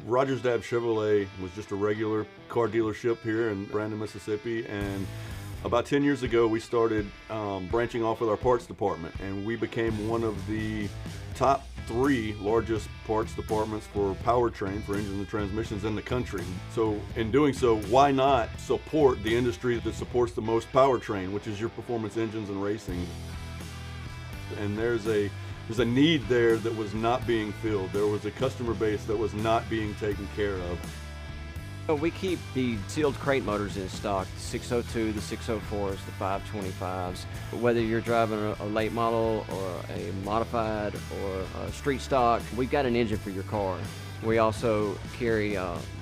Rogers Dab Chevrolet was just a regular car dealership here in Brandon, Mississippi, and about 10 years ago we started branching off with our parts department, and we became one of the top 3 largest parts departments for powertrain, for engines and transmissions in the country. So in doing so, why not support the industry that supports the most powertrain, which is your performance engines and racing? And there's a need there that was not being filled. There was a customer base that was not being taken care of. We keep the sealed crate motors in stock, the 602, the 604s, the 525s. Whether you're driving a late model or a modified or a street stock, we've got an engine for your car. We also carry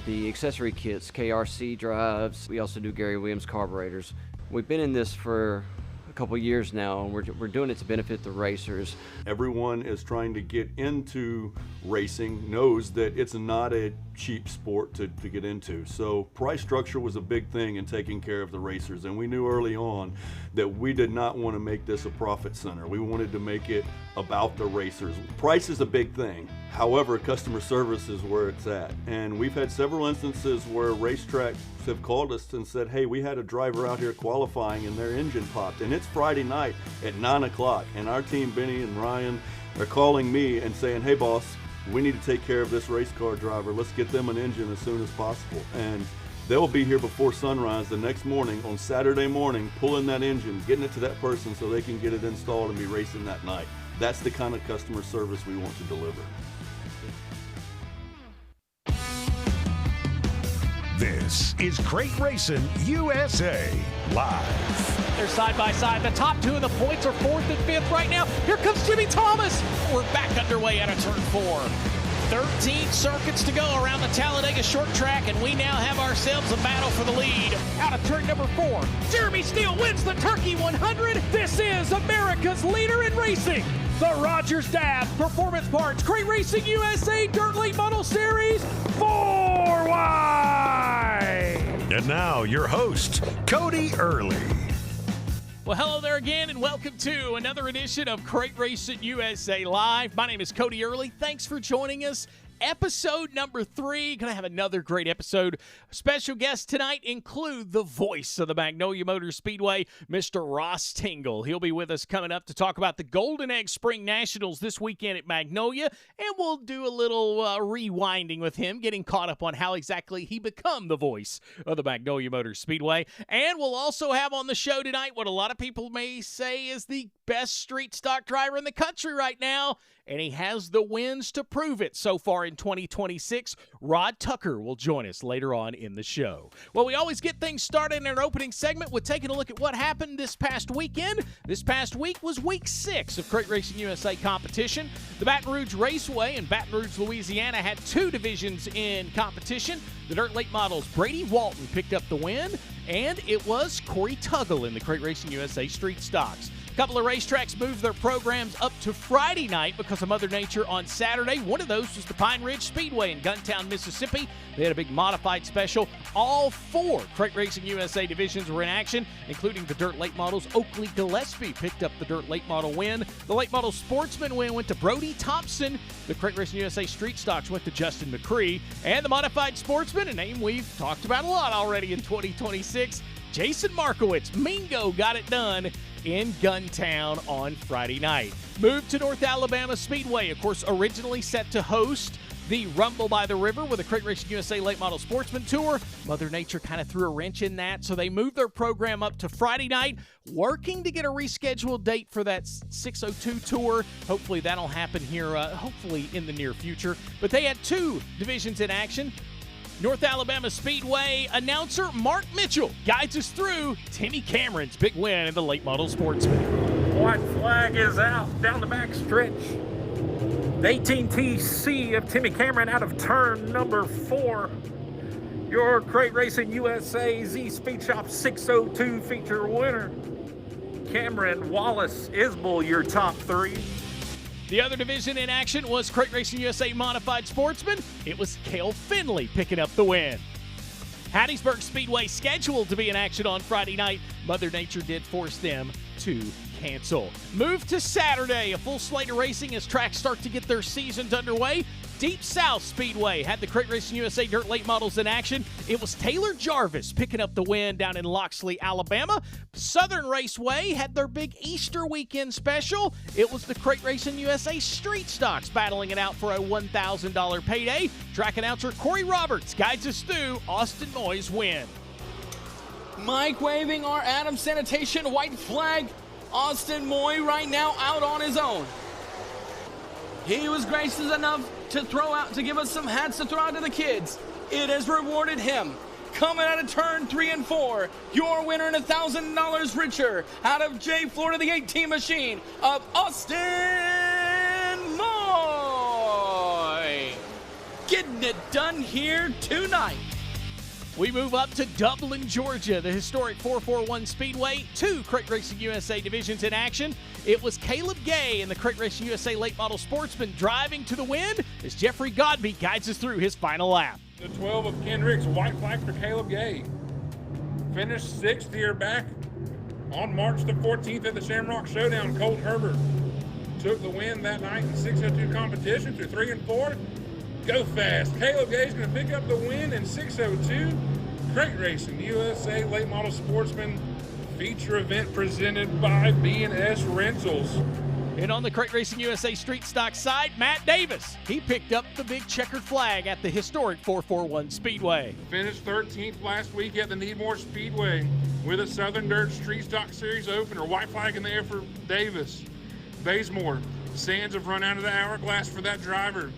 the accessory kits, KRC drives. We also do Gary Williams carburetors. We've been in this for a couple years now, and we're doing it to benefit the racers. Everyone is trying to get into racing, knows that it's not a cheap sport to get into. So price structure was a big thing in taking care of the racers, and we knew early on that we did not want to make this a profit center. We wanted to make it about the racers. Price is a big thing. However, customer service is where it's at. And we've had several instances where racetracks have called us and said, hey, we had a driver out here qualifying and their engine popped, and it's Friday night at 9 o'clock, and our team, Benny and Ryan, are calling me and saying, hey boss, we need to take care of this race car driver. Let's get them an engine as soon as possible. And they'll be here before sunrise the next morning on Saturday morning, pulling that engine, getting it to that person so they can get it installed and be racing that night. That's the kind of customer service we want to deliver. This is Crate Racing USA Live. They're side by side. The top 2 of the points are 4th and 5th right now. Here comes Jimmy Thomas. We're back underway out of turn 4. 13 circuits to go around the Talladega short track, and we now have ourselves a battle for the lead. Out of turn number 4, Jeremy Steele wins the Turkey 100. This is America's leader in racing, the Rogers Dab Performance Parts Crate Racing USA Dirt Late Model Series 4-wide. And now your host, Cody Earley. Well, hello there again, and welcome to another edition of Crate Racing USA Live. My name is Cody Earley. Thanks for joining us. Episode number 3. Going to have another great episode. Special guests tonight include the voice of the Magnolia Motor Speedway, Mr. Ross Tingle. He'll be with us coming up to talk about the Golden Egg Spring Nationals this weekend at Magnolia, and we'll do a little rewinding with him, getting caught up on how exactly he became the voice of the Magnolia Motor Speedway. And we'll also have on the show tonight what a lot of people may say is the best street stock driver in the country right now, and he has the wins to prove it so far in 2026. Rod Tucker will join us later on in the show. Well, we always get things started in our opening segment with taking a look at what happened this past weekend. This past week was week 6 of Crate Racing USA competition. The Baton Rouge Raceway in Baton Rouge, Louisiana had 2 divisions in competition. The Dirt Late Models, Brady Walton picked up the win, and it was Corey Tuggle in the Crate Racing USA Street Stocks. A couple of racetracks moved their programs up to Friday night because of Mother Nature on Saturday. One of those was the Pine Ridge Speedway in Guntown, Mississippi. They had a big modified special. All 4 Crate Racing USA divisions were in action, including the Dirt Late Models. Oakley Gillespie picked up the Dirt Late Model win. The Late Model Sportsman win went to Brody Thompson. The Crate Racing USA Street Stocks went to Justin McCree. And the Modified Sportsman, a name we've talked about a lot already in 2026, Jason Markowitz, Mingo, got it done in Guntown on Friday night. Moved to North Alabama Speedway, of course, originally set to host the Rumble by the River with a Crate Racing USA Late Model Sportsman Tour. Mother Nature kind of threw a wrench in that, so they moved their program up to Friday night, working to get a rescheduled date for that 602 tour. Hopefully that'll happen here, hopefully in the near future. But they had 2 divisions in action. North Alabama Speedway announcer Mark Mitchell guides us through Timmy Cameron's big win in the Late Model Sportsman. White flag is out down the back stretch. The 18TC of Timmy Cameron out of turn number 4. Your Crate Racing USA Z Speed Shop 602 feature winner, Cameron Wallace Isbell, your top 3. The other division in action was Crate Racing USA Modified Sportsman. It was Cale Finley picking up the win. Hattiesburg Speedway scheduled to be in action on Friday night. Mother Nature did force them to cancel. Move to Saturday, a full slate of racing as tracks start to get their seasons underway. Deep South Speedway had the Crate Racing USA Dirt Late Models in action. It was Taylor Jarvis picking up the win down in Loxley, Alabama. Southern Raceway had their big Easter weekend special. It was the Crate Racing USA Street Stocks battling it out for a $1,000 payday. Track announcer Corey Roberts guides us through Austin Moy's win. Mike waving our Adams Sanitation white flag. Austin Moy right now out on his own. He was gracious enough to give us some hats to throw out to the kids. It has rewarded him. Coming out of turn 3 and 4, your winner and $1,000 richer out of J. Florida, the 18 machine of Austin Moy. Getting it done here tonight. We move up to Dublin, Georgia, the historic 441 Speedway. 2 Crate Racing USA divisions in action. It was Caleb Gay and the Crate Racing USA Late Model Sportsman driving to the win as Jeffrey Godby guides us through his final lap. The 12 of Kendrick's, white flag for Caleb Gay. Finished 6th year back on March the 14th at the Shamrock Showdown. Colt Herbert took the win that night in 602 competition through 3 and 4. Go fast. Caleb Gay's going to pick up the win in 602. Crate Racing USA Late Model Sportsman feature event presented by B&S Rentals. And on the Crate Racing USA Street Stock side, Matt Davis. He picked up the big checkered flag at the historic 441 Speedway. Finished 13th last week at the Needmore Speedway with a Southern Dirt Street Stock Series opener. White flag in the air for Davis. Bazemore. Sands have run out of the hourglass for that driver.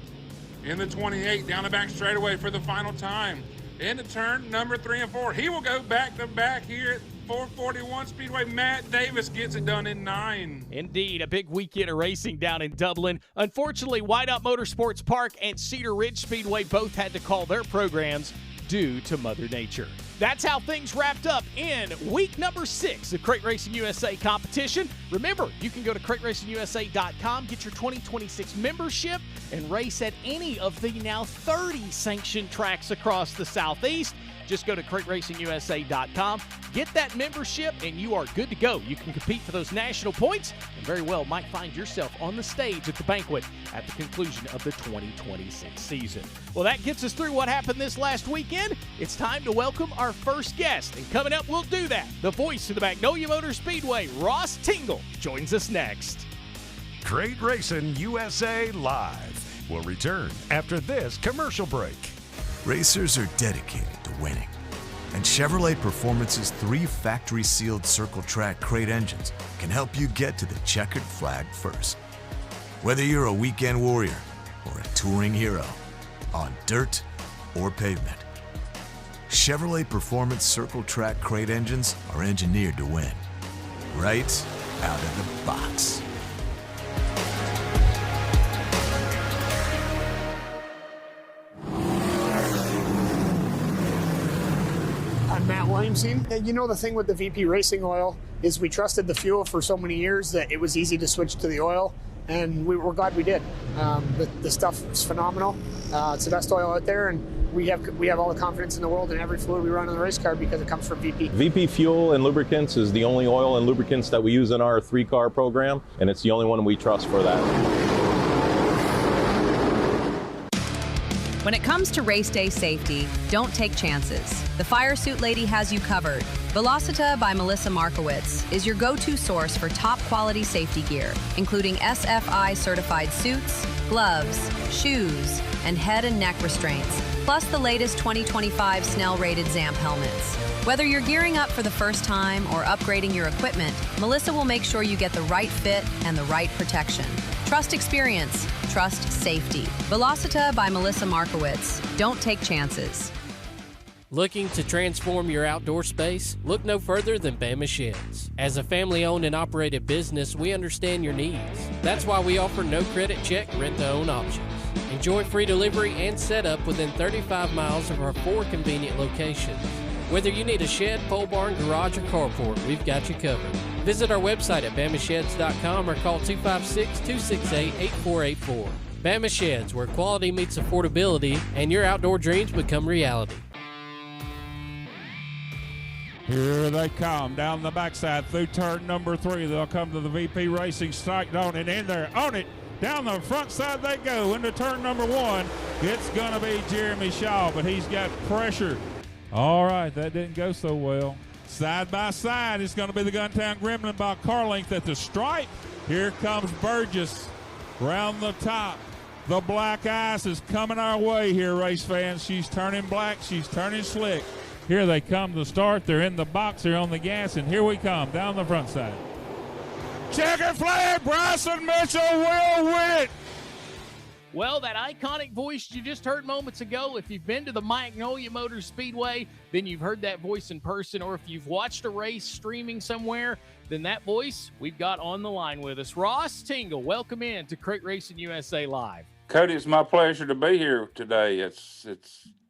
In the 28, down the back straightaway for the final time. Into turn number 3 and 4. He will go back to back here at 441 Speedway. Matt Davis gets it done in 9. Indeed, a big weekend of racing down in Dublin. Unfortunately, Whiteout Motorsports Park and Cedar Ridge Speedway both had to call their programs due to Mother Nature. That's how things wrapped up in week number 6 of Crate Racing USA competition. Remember, you can go to CrateRacingUSA.com, get your 2026 membership, and race at any of the now 30 sanctioned tracks across the Southeast. Just go to CrateRacingUSA.com, get that membership, and you are good to go. You can compete for those national points and very well might find yourself on the stage at the banquet at the conclusion of the 2026 season. Well, that gets us through what happened this last weekend. It's time to welcome our first guest, and coming up, we'll do that. The voice of the Magnolia Motor Speedway, Ross Tingle, joins us next. Crate Racing USA Live will return after this commercial break. Racers are dedicated to winning, and Chevrolet Performance's 3 factory-sealed circle track crate engines can help you get to the checkered flag first. Whether you're a weekend warrior or a touring hero, on dirt or pavement, Chevrolet Performance circle track crate engines are engineered to win, right out of the box. Matt Williamson. You know, the thing with the VP Racing oil is we trusted the fuel for so many years that it was easy to switch to the oil, and we're glad we did. The stuff is phenomenal. It's the best oil out there, and we have all the confidence in the world in every fluid we run on the race car because it comes from VP. VP Fuel and Lubricants is the only oil and lubricants that we use in our 3-car program, and it's the only one we trust for that. When it comes to race day safety, don't take chances. The Fire Suit Lady has you covered. Velocita by Melissa Markowitz is your go-to source for top quality safety gear, including SFI certified suits, gloves, shoes, and head and neck restraints, plus the latest 2025 Snell-rated ZAMP helmets. Whether you're gearing up for the first time or upgrading your equipment, Melissa will make sure you get the right fit and the right protection. Trust experience. Trust safety. Velocita by Melissa Markowitz. Don't take chances. Looking to transform your outdoor space? Look no further than Bama Sheds. As a family-owned and operated business, we understand your needs. That's why we offer no credit check, rent-to-own options. Enjoy free delivery and setup within 35 miles of our 4 convenient locations. Whether you need a shed, pole barn, garage, or carport, we've got you covered. Visit our website at BamaSheds.com or call 256-268-8484. Bama Sheds, where quality meets affordability and your outdoor dreams become reality. Here they come down the backside through turn number 3. They'll come to the VP Racing, strike on and in there on it. Down the front side they go into turn number 1. It's going to be Jeremy Shaw, but he's got pressure. All right, that didn't go so well. Side by side, it's going to be the Guntown Gremlin by car length at the stripe. Here comes Burgess round the top. The black ice is coming our way here, race fans. She's turning black. She's turning slick. Here they come to start. They're in the box. They're on the gas, and here we come down the front side. Checkered flag, Bryson Mitchell will win it. Well, that iconic voice you just heard moments ago, if you've been to the Magnolia Motor Speedway, then you've heard that voice in person, or if you've watched a race streaming somewhere, then that voice we've got on the line with us. Ross Tingle, welcome in to Crate Racing USA Live. Cody, it's my pleasure to be here today. It's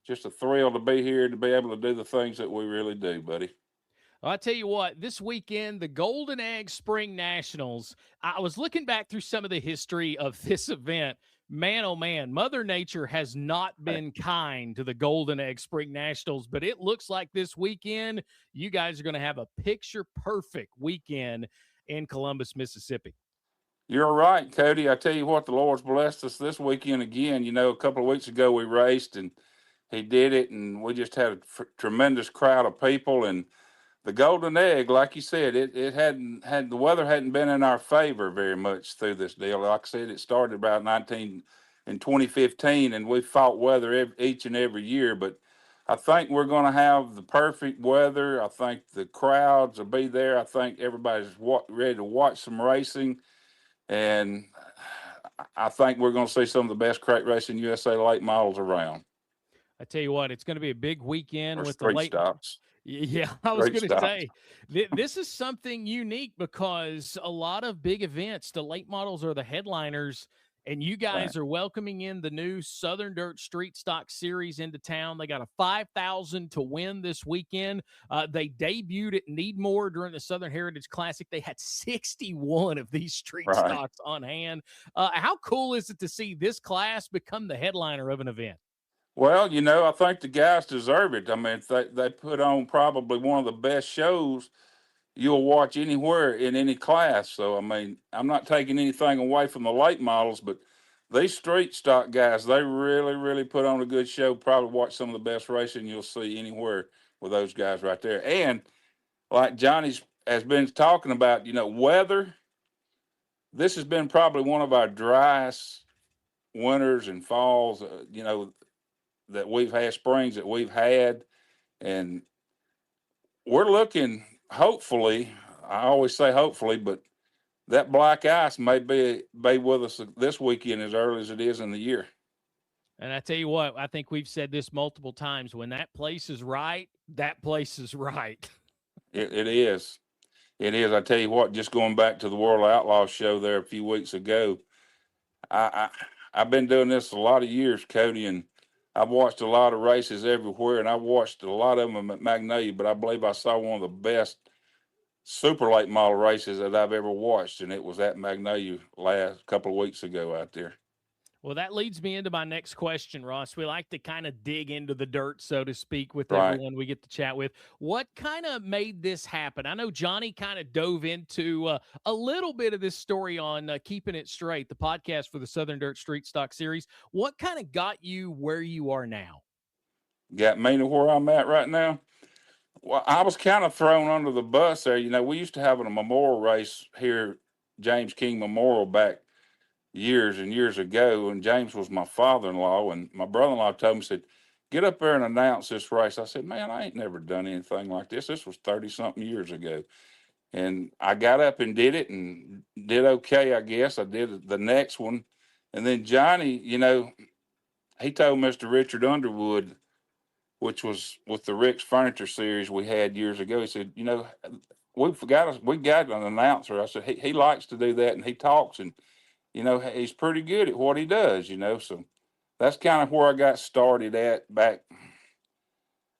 just a thrill to be here, to be able to do the things that we really do, buddy. I'll tell you what, this weekend, the Golden Egg Spring Nationals, I was looking back through some of the history of this event. Man, oh man, Mother Nature has not been kind to the Golden Egg Spring Nationals, but it looks like this weekend you guys are going to have a picture-perfect weekend in Columbus, Mississippi. You're right, Cody. I tell you what, the Lord's blessed us this weekend again. You know, a couple of weeks ago we raced, and he did it, and we just had a tremendous crowd of people. And the Golden Egg, like you said, the weather hadn't been in our favor very much through this deal. Like I said, it started about 2015, and we fought weather each and every year. But I think we're going to have the perfect weather. I think the crowds will be there. I think everybody's ready to watch some racing, and I think we're going to see some of the best Crate Racing USA late models around. I tell you what, it's going to be a big weekend with the late stops. Yeah, I was going to say, this is something unique because a lot of big events, the late models are the headliners, and you guys are welcoming in the new Southern Dirt Street Stock Series into town. They got a $5,000 to win this weekend. They debuted at Needmore during the Southern Heritage Classic. They had 61 of these street stocks on hand. How cool is it to see this class become the headliner of an event? Well, you know, I think the guys deserve it. I mean, they put on probably one of the best shows you'll watch anywhere in any class. So, I mean, I'm not taking anything away from the late models, but these street stock guys, they really, really put on a good show. Probably watch some of the best racing you'll see anywhere with those guys right there. And like Johnny has been talking about, you know, weather, this has been probably one of our driest winters and falls, you know, that we've had, springs that we've had, and we're looking, hopefully, I always say hopefully, but that black ice may be with us this weekend as early as it is in the year. And I tell you what, I think we've said this multiple times, when that place is right, that place is right. It is. It is. I tell you what, just going back to the World Outlaw show there a few weeks ago, I've been doing this a lot of years, Cody, and I've watched a lot of races everywhere, and I've watched a lot of them at Magnolia, but I believe I saw one of the best super late model races that I've ever watched, and it was at Magnolia last couple of weeks ago out there. Well, that leads me into my next question, Ross. We like to kind of dig into the dirt, so to speak, with everyone we get to chat with. What kind of made this happen? I know Johnny kind of dove into a little bit of this story on Keeping It Straight, the podcast for the Southern Dirt Street Stock Series. What kind of got you where you are now? Got me to where I'm at right now? Well, I was kind of thrown under the bus there. You know, we used to have a memorial race here, James King Memorial, back years and years ago, and James was my father-in-law, and my brother-in-law told me, said, get up there and announce this race. I said, man, I ain't never done anything like this. This was 30-something years ago. And I got up and did it and did okay, I guess. I did the next one. And then Johnny, you know, he told Mr. Richard Underwood, which was with the Rick's Furniture series we had years ago, he said, you know, we got an announcer. I said, he likes to do that, and he talks, and you know, he's pretty good at what he does, you know. So that's kind of where I got started at back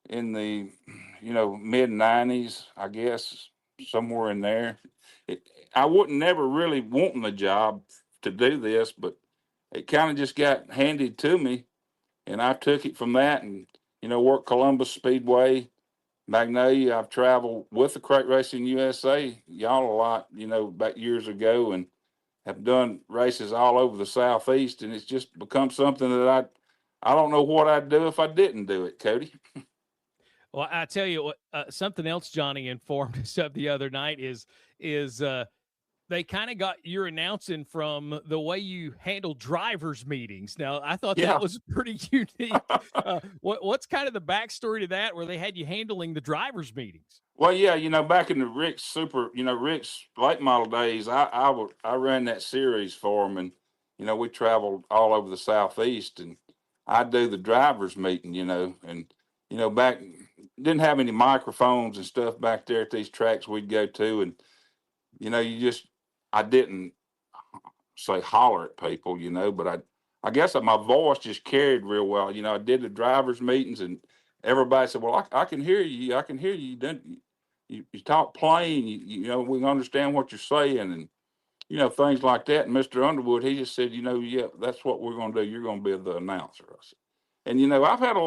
in the, you know, mid-90s, I guess, somewhere in there. I wasn't never really wanting the job to do this, but it kind of just got handed to me, and I took it from that and, you know, worked Columbus Speedway, Magnolia. I've traveled with the Crate Racing USA, y'all a lot, you know, back years ago, and have done races all over the Southeast, and it's just become something that I don't know what I'd do if I didn't do it, Cody. Well, I tell you what, something else Johnny informed us of the other night is they kind of got your announcing from the way you handle drivers' meetings. Now, I thought that was pretty unique. What's kind of the backstory to that, where they had you handling the drivers' meetings? Well, yeah, back in the Rick's Rick's late model days, I ran that series for them, and we traveled all over the Southeast, and I do the drivers' meeting, and back didn't have any microphones and stuff back there at these tracks we'd go to, and I didn't say holler at people, but I guess my voice just carried real well. I did the drivers' meetings, and everybody said, "Well, I can hear you. I can hear you. You talk plain. We can understand what you're saying," and things like that. And Mr. Underwood, he just said, "Yeah, that's what we're going to do. You're going to be the announcer." I said, and I've had a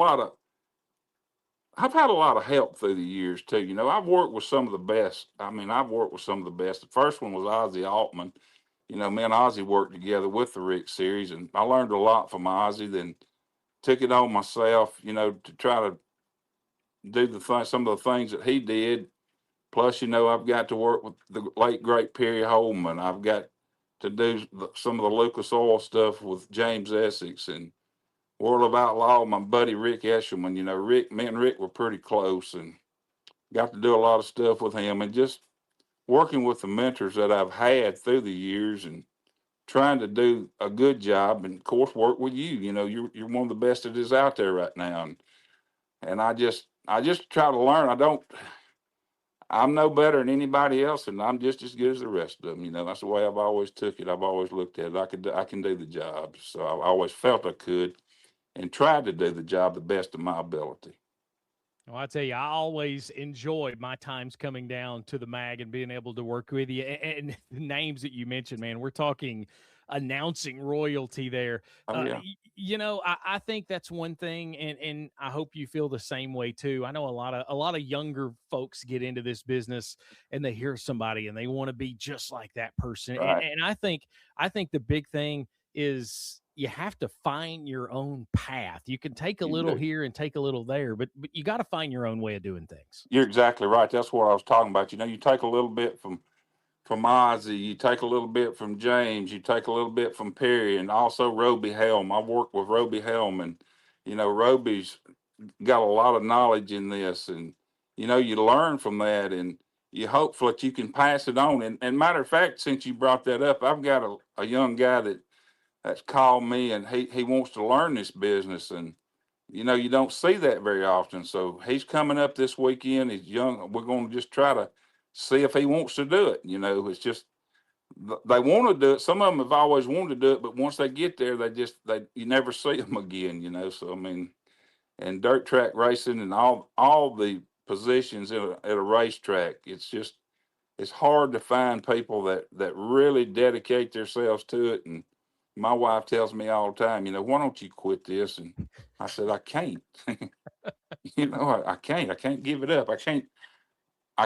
lot of help through the years too. I've worked with some of the best. I've worked with some of the best. The first one was Ozzie Altman. Me and Ozzie worked together with the Rick Series, and I learned a lot from Ozzie. Then took it on myself, to try to do some of the things that he did. Plus, I've got to work with the late great Perry Holman. I've got to do some of the Lucas Oil stuff with James Essex and World of Outlaw. My buddy Rick Eshelman. Me and Rick were pretty close, and got to do a lot of stuff with him, and just working with the mentors that I've had through the years, and trying to do a good job, and of course work with you. You're one of the best that is out there right now, and I just try to learn. I'm no better than anybody else, and I'm just as good as the rest of them. That's the way I've always took it. I've always looked at it. I can do the job, so I always felt I could, and tried to do the job the best of my ability. Well, I tell you, I always enjoyed my times coming down to the mag and being able to work with you. And the names that you mentioned, man, we're talking announcing royalty there. Oh, yeah. I think that's one thing, and I hope you feel the same way too. I know a lot of younger folks get into this business and they hear somebody and they want to be just like that person. Right. And I think the big thing is you have to find your own path. You can take a little here and take a little there, but you got to find your own way of doing things. You're exactly right. That's what I was talking about. You take a little bit from Ozzie, you take a little bit from James, you take a little bit from Perry, and also Roby Helm. I worked with Roby Helm, and Roby's got a lot of knowledge in this, and you learn from that, and you hope that you can pass it on. And matter of fact, since you brought that up, I've got a young guy that's called me, and he wants to learn this business, and you don't see that very often. So he's coming up this weekend. He's young. We're going to just try to see if he wants to do it. It's just they want to do it. Some of them have always wanted to do it, but once they get there, you never see them again. So and dirt track racing and all the positions at a racetrack, it's hard to find people that really dedicate themselves to it. And my wife tells me all the time, why don't you quit this? And I said, I can't. I can't. I can't give it up. I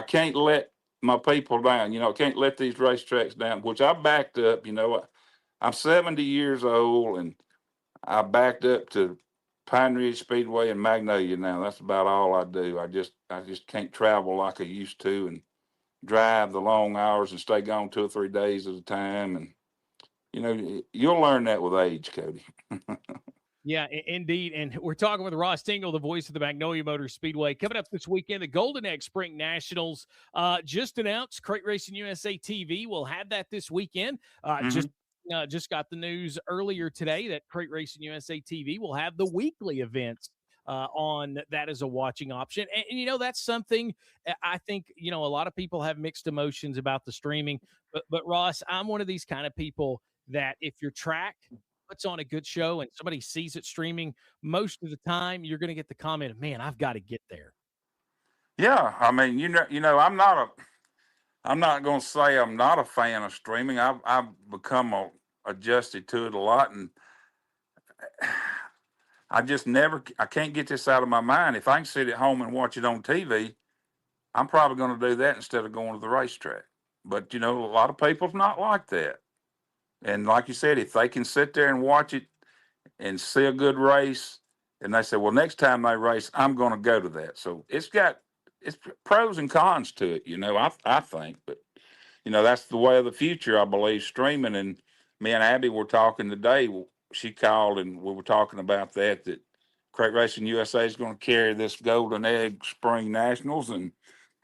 can't let my people down. I can't let these racetracks down, which I backed up. I'm 70 years old, and I backed up to Pine Ridge Speedway and Magnolia now. That's about all I do. I just can't travel like I used to and drive the long hours and stay gone 2 or 3 days at a time. And you'll learn that with age, Cody. Yeah, indeed. And we're talking with Ross Tingle, the voice of the Magnolia Motor Speedway. Coming up this weekend, the Golden Egg Sprint Nationals just announced. Crate Racing USA TV will have that this weekend. Just got the news earlier today that Crate Racing USA TV will have the weekly events on that as a watching option. And that's something I think, a lot of people have mixed emotions about the streaming. But Ross, I'm one of these kind of people that if your track puts on a good show and somebody sees it streaming, most of the time you're going to get the comment of, man, I've got to get there. Yeah. I'm not going to say I'm not a fan of streaming. I've become adjusted to it a lot. And I can't get this out of my mind. If I can sit at home and watch it on TV, I'm probably going to do that instead of going to the racetrack. But, a lot of people's not like that. And like you said, if they can sit there and watch it and see a good race, and they say, well, next time they race, I'm going to go to that. So it's pros and cons to it, I think. But, that's the way of the future, I believe, streaming. And me and Abby were talking today. She called and we were talking about that Crate Racing USA is going to carry this Golden Egg Spring Nationals, and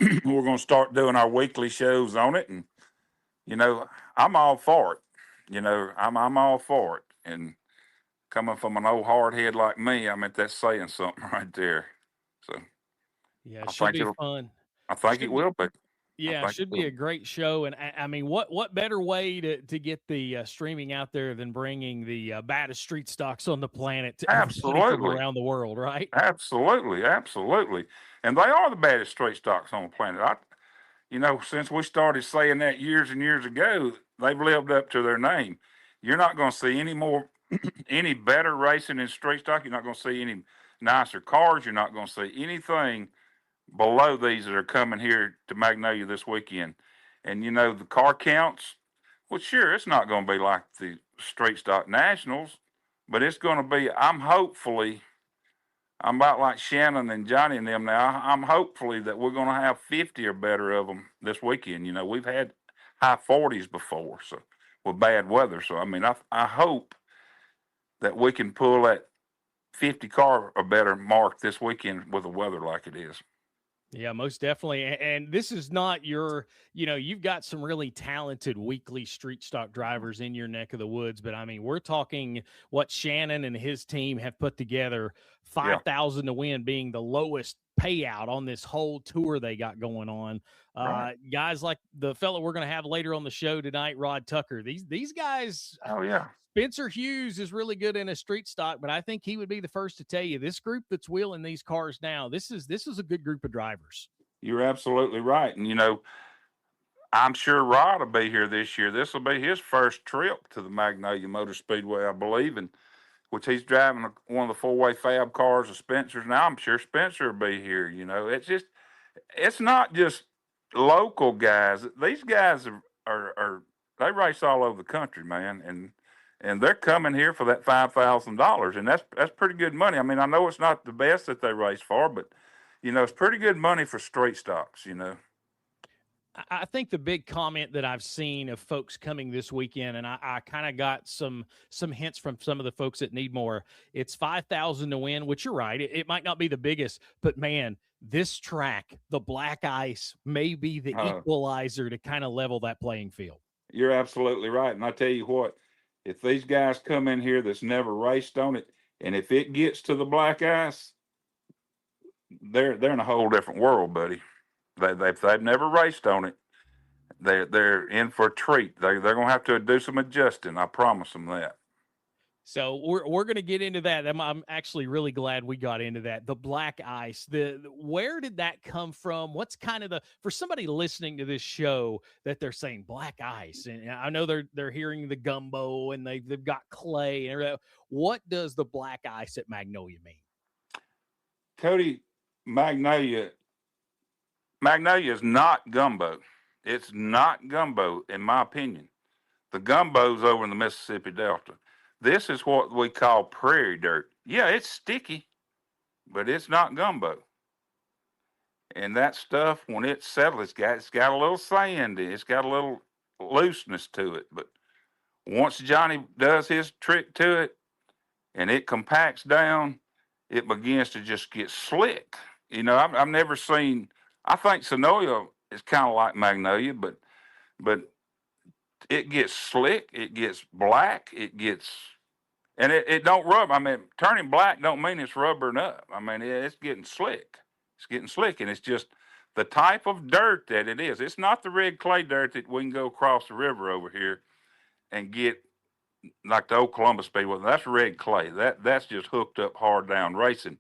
we're going to start doing our weekly shows on it. And, I'm all for it. I'm all for it. And coming from an old hard head like me, I mean, that's saying something right there. So, yeah, it should be fun. I think it will be. Yeah, it should be a great show. And I mean, what better way to get the streaming out there than bringing the baddest street stocks on the planet to everybody from around the world, right? Absolutely. And they are the baddest street stocks on the planet. Since we started saying that years and years ago, they've lived up to their name. You're not going to see any better racing in street stock. You're not going to see any nicer cars. You're not going to see anything below these that are coming here to Magnolia this weekend. And, the car counts, well, sure, it's not going to be like the Street Stock Nationals, but it's going to be, I'm about like Shannon and Johnny and them now. I'm hopefully that we're going to have 50 or better of them this weekend. We've had high 40s before, so with bad weather. So, I mean, I hope that we can pull that 50 car or better mark this weekend with the weather like it is. Yeah, most definitely. And this is not you've got some really talented weekly street stock drivers in your neck of the woods. But I mean, we're talking what Shannon and his team have put together, 5,000 to win being the lowest payout on this whole tour they got going on. Right. Guys like the fellow we're going to have later on the show tonight, Rod Tucker. These guys. Oh, yeah. Spencer Hughes is really good in a street stock, but I think he would be the first to tell you this group that's wheeling these cars now, this is a good group of drivers. You're absolutely right. And, I'm sure Rod will be here this year. This will be his first trip to the Magnolia Motor Speedway, I believe, and which he's driving one of the four-way fab cars of Spencer's. Now I'm sure Spencer will be here. It's not just local guys. These guys are they race all over the country, man, and they're coming here for that $5,000, and that's pretty good money. I mean, I know it's not the best that they race for, but it's pretty good money for street stocks. I think the big comment that I've seen of folks coming this weekend, and I kind of got some hints from some of the folks that need more. It's 5,000 to win, which you're right. It might not be the biggest, but man, this track, the black ice, may be the equalizer to kind of level that playing field. You're absolutely right, and I tell you what. If these guys come in here that's never raced on it, and if it gets to the black ice, they're in a whole different world, buddy. They've never raced on it. They're in for a treat. They're going to have to do some adjusting. I promise them that. So we're going to get into that. I'm actually really glad we got into that. The black ice. Where did that come from? What's kind of for somebody listening to this show that they're saying black ice, and I know they're hearing the gumbo and they've got clay and everything. What does the black ice at Magnolia mean? Cody, Magnolia is not gumbo. It's not gumbo, in my opinion. The gumbo's over in the Mississippi Delta. This is what we call prairie dirt. Yeah, it's sticky, but it's not gumbo. And that stuff, when it's settled, it's got a little sand in it. It's got a little looseness to it. But once Johnny does his trick to it and it compacts down, it begins to just get slick. I've never seen, I think Sonoya is kind of like Magnolia, but it gets slick, it gets black, and it don't rub. I mean, turning black don't mean it's rubbering up. I mean, it's getting slick. It's getting slick, and it's just the type of dirt that it is. It's not the red clay dirt that we can go across the river over here and get like the old Columbus Speedway. That's red clay. That's just hooked up hard down racing.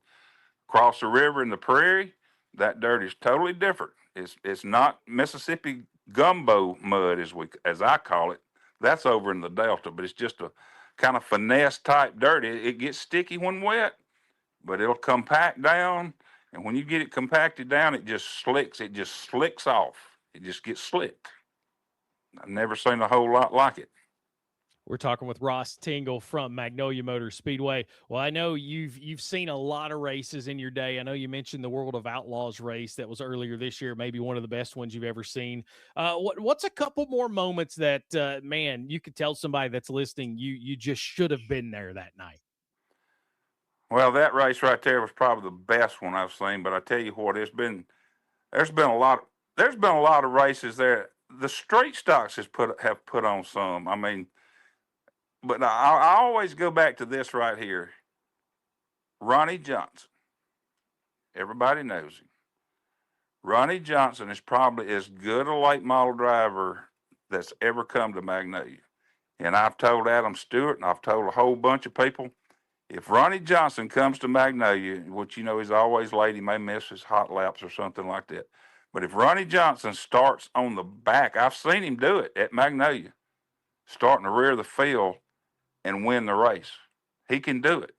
Across the river in the prairie, that dirt is totally different. It's not Mississippi gumbo mud as I call it. That's over in the Delta, but it's just a kind of finesse type dirt. It gets sticky when wet, but it'll compact down. And when you get it compacted down, it just slicks. It just slicks off. It just gets slick. I've never seen a whole lot like it. We're talking with Ross Tingle from Magnolia Motor Speedway. Well, I know you've seen a lot of races in your day. I know you mentioned the World of Outlaws race that was earlier this year, maybe one of the best ones you've ever seen. What's a couple more moments that man, you could tell somebody that's listening you just should have been there that night? Well, that race right there was probably the best one I've seen. But I tell you what, there's been a lot of races there. The street stocks have put on some. I mean, but I always go back to this right here. Ronnie Johnson. Everybody knows him. Ronnie Johnson is probably as good a late model driver that's ever come to Magnolia. And I've told Adam Stewart, and I've told a whole bunch of people, if Ronnie Johnson comes to Magnolia, which he's always late, he may miss his hot laps or something like that. But if Ronnie Johnson starts on the back, I've seen him do it at Magnolia, starting the rear of the field and win the race. He can do it.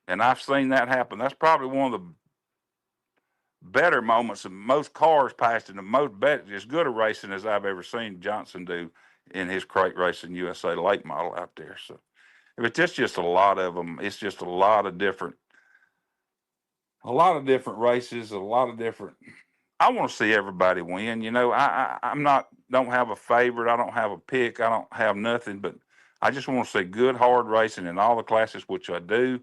And I've seen that happen. That's probably one of the better moments, and most cars passed in the most as good a racing as I've ever seen Johnson do in his Crate Racing USA late model out there. So it's just a lot of them. It's just a lot of different races, a lot of different. I want to see everybody win. Don't have a favorite. I don't have a pick. I don't have nothing, but I just want to see good, hard racing in all the classes, which I do.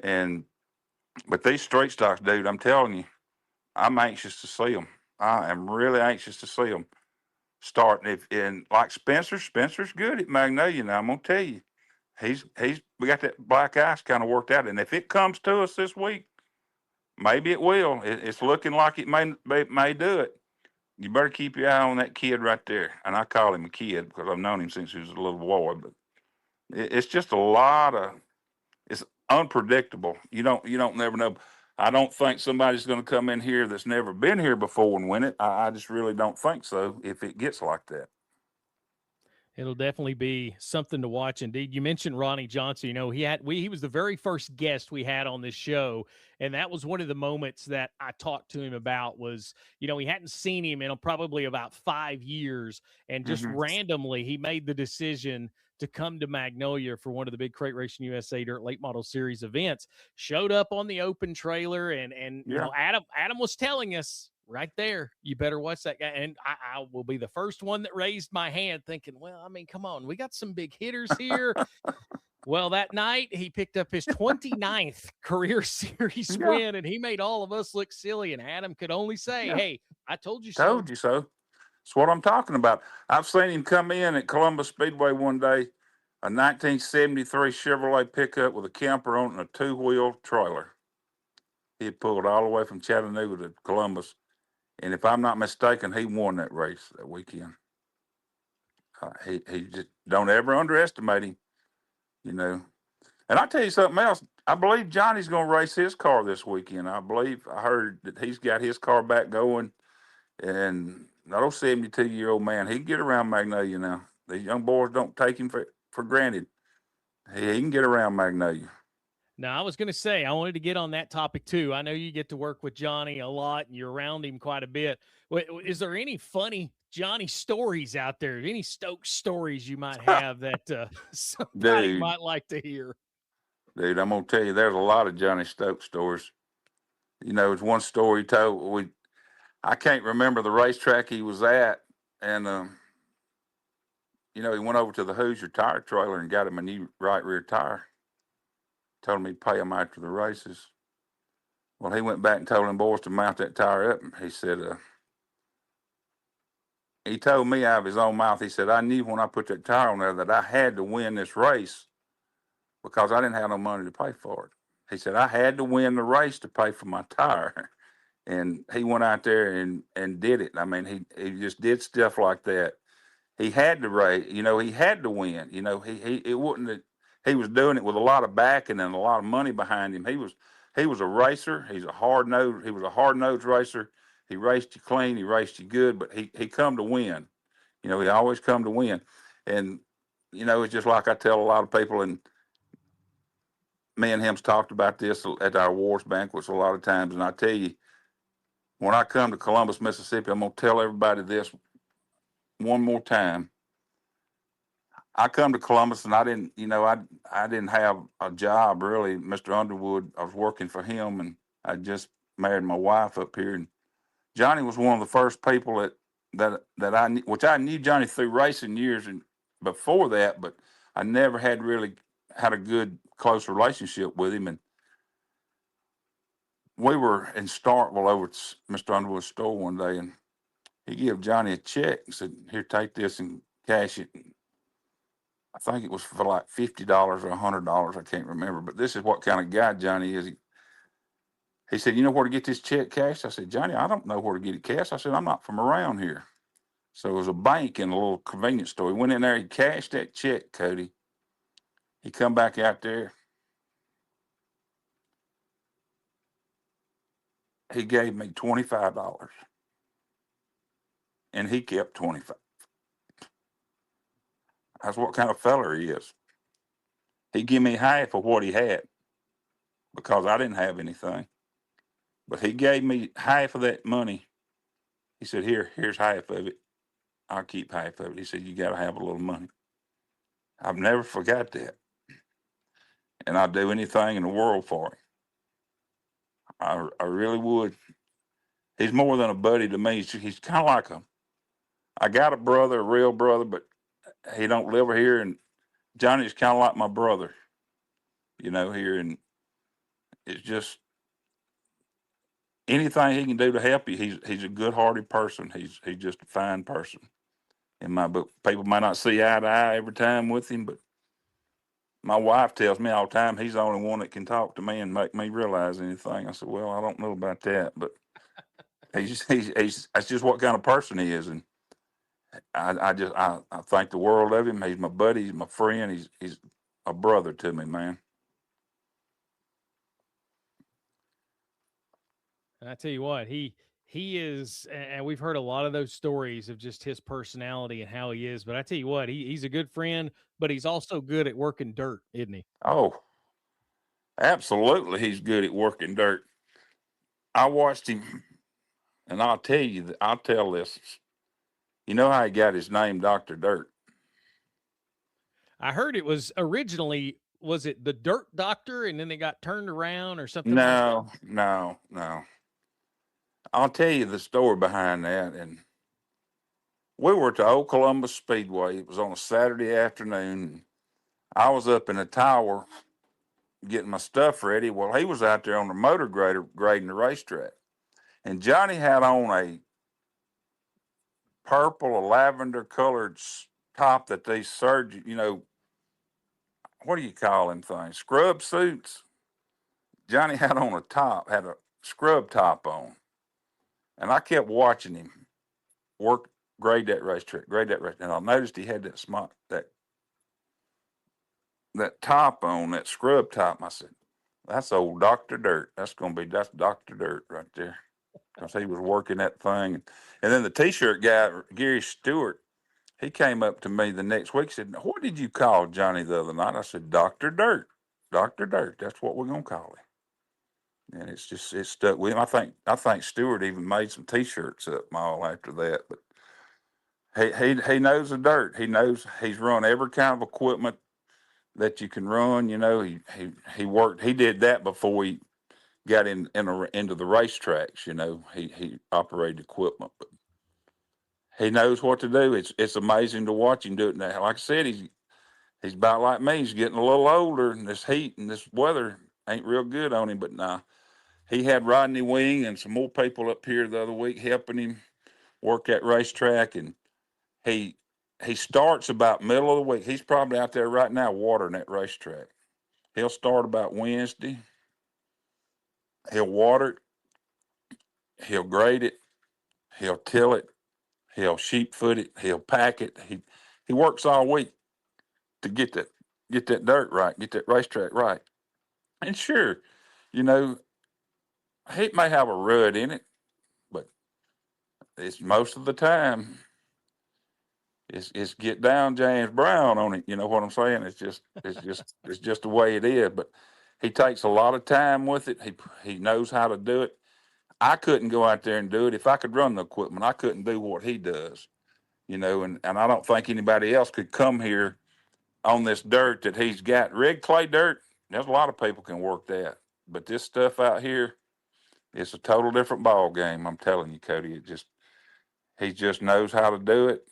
But these street stocks, dude, I'm telling you, I'm anxious to see them. I am really anxious to see them starting. Like Spencer's good at Magnolia now. I'm gonna tell you, we got that black ice kind of worked out, and if it comes to us this week, maybe it will. It's looking like it may do it. You better keep your eye on that kid right there. And I call him a kid because I've known him since he was a little boy. But it's just it's unpredictable. You don't never know. I don't think somebody's going to come in here that's never been here before and win it. I just really don't think so if it gets like that. It'll definitely be something to watch. Indeed, you mentioned Ronnie Johnson. He was the very first guest we had on this show, and that was one of the moments that I talked to him about. Was he hadn't seen him in probably about 5 years, and just randomly he made the decision to come to Magnolia for one of the big Crate Racing USA Dirt Late Model Series events. Showed up on the open trailer, and Adam was telling us right there, you better watch that guy. And I will be the first one that raised my hand thinking, well, I mean, come on, we got some big hitters here. Well, that night he picked up his 29th career series win, and he made all of us look silly. And Adam could only say, hey, I told you so. Told you so. That's what I'm talking about. I've seen him come in at Columbus Speedway one day, a 1973 Chevrolet pickup with a camper on it and a two-wheel trailer. He had pulled all the way from Chattanooga to Columbus. And if I'm not mistaken, he won that race that weekend. He just don't ever underestimate him, And I'll tell you something else. I believe Johnny's going to race his car this weekend. I heard that he's got his car back going. And that old 72-year-old man, he can get around Magnolia now. These young boys don't take him for granted. He can get around Magnolia. Now, I was going to say, I wanted to get on that topic too. I know you get to work with Johnny a lot and you're around him quite a bit. Is there any funny Johnny stories out there? Any Stokes stories you might have that somebody might like to hear? Dude, I'm going to tell you, there's a lot of Johnny Stokes stories. It's one story he told. I can't remember the racetrack he was at. And, he went over to the Hoosier tire trailer and got him a new right rear tire. Told him he'd pay him after the races. Well, he went back and told them boys to mount that tire up. And he said, he told me out of his own mouth, he said, I knew when I put that tire on there that I had to win this race because I didn't have no money to pay for it. He said, I had to win the race to pay for my tire. And he went out there and did it. I mean, he just did stuff like that. He had to race, he had to win. It wouldn't. He was doing it with a lot of backing and a lot of money behind him. He was a racer. He was a hard-nosed racer. He raced you clean. He raced you good. But he come to win. He always come to win. And it's just like I tell a lot of people. And me and him's talked about this at our awards banquets a lot of times. And I tell you, when I come to Columbus, Mississippi, I'm gonna tell everybody this one more time. I come to Columbus, and I didn't, I didn't have a job really. Mr. Underwood, I was working for him, and I just married my wife up here. And Johnny was one of the first people that I knew, which I knew Johnny through racing years and before that, but I never had really had a good close relationship with him. And we were in Starkville over at Mr. Underwood's store one day, and he gave Johnny a check and said, "Here, take this and cash it." I think it was for like $50 or $100. I can't remember, but this is what kind of guy Johnny is. He said, "You know where to get this check cashed?" I said, "Johnny, I don't know where to get it cashed." I said, "I'm not from around here." So it was a bank and a little convenience store. He went in there, he cashed that check, Cody. He come back out there. He gave me $25, and he kept 25. That's what kind of feller he is. He gave me half of what he had because I didn't have anything. But he gave me half of that money. He said, here's half of it. I'll keep half of it. He said, "You got to have a little money." I've never forgot that. And I'd do anything in the world for him. I really would. He's more than a buddy to me. He's kind of like I got a brother, a real brother, but he don't live here. And Johnny's kind of like my brother, here. And it's just anything he can do to help you. He's a good-hearted person. He's just a fine person. In my book, people might not see eye to eye every time with him, but my wife tells me all the time he's the only one that can talk to me and make me realize anything. I said, "Well, I don't know about that, but he's that's just what kind of person he is." And I think the world of him. He's my buddy. He's my friend. He's a brother to me, man. And I tell you what, he is, and we've heard a lot of those stories of just his personality and how he is. But I tell you what, he's a good friend, but he's also good at working dirt, isn't he? Oh, absolutely. He's good at working dirt. I watched him, and I'll tell this. You know how he got his name, Dr. Dirt? I heard it was originally, was it the Dirt Doctor, and then they got turned around or something? No. I'll tell you the story behind that. And we were at the Old Columbus Speedway. It was on a Saturday afternoon. I was up in the tower getting my stuff ready. Well, he was out there on the motor grader grading the racetrack. And Johnny had on a purple or lavender colored top that they surgeon, what do you call them things? Scrub suits. Johnny had on had a scrub top on. And I kept watching him grade that racetrack. And I noticed he had that top on, that scrub top. I said, "That's old Dr. Dirt. That's Dr. Dirt right there." Because he was working that thing. And then the T-shirt guy, Gary Stewart, he came up to me the next week and said, "What did you call Johnny the other night?" I said, "Dr. Dirt. Dr. Dirt. That's what we're going to call him." And it stuck with him. I think Stewart even made some T-shirts up all after that. But he knows the dirt. He knows he's run every kind of equipment that you can run. He worked. He did that before he got into the racetracks. He operated equipment, but he knows what to do. It's amazing to watch him do it now. Like I said, he's about like me. He's getting a little older, and this heat and this weather ain't real good on him. But now he had Rodney Wing and some more people up here the other week helping him work that racetrack, and he starts about middle of the week. He's probably out there right now watering that racetrack. He'll start about Wednesday. He'll water it. He'll grade it. He'll till it. He'll sheep foot it. He'll pack it. He works all week to get that dirt right, get that racetrack right. And sure, he may have a rut in it, but it's most of the time it's get down James Brown on it. You know what I'm saying? It's just the way it is. But he takes a lot of time with it. He knows how to do it. I couldn't go out there and do it. If I could run the equipment, I couldn't do what he does. And I don't think anybody else could come here on this dirt that he's got. Red clay dirt, there's a lot of people can work that. But this stuff out here, it's a total different ball game. I'm telling you, Cody. He just knows how to do it,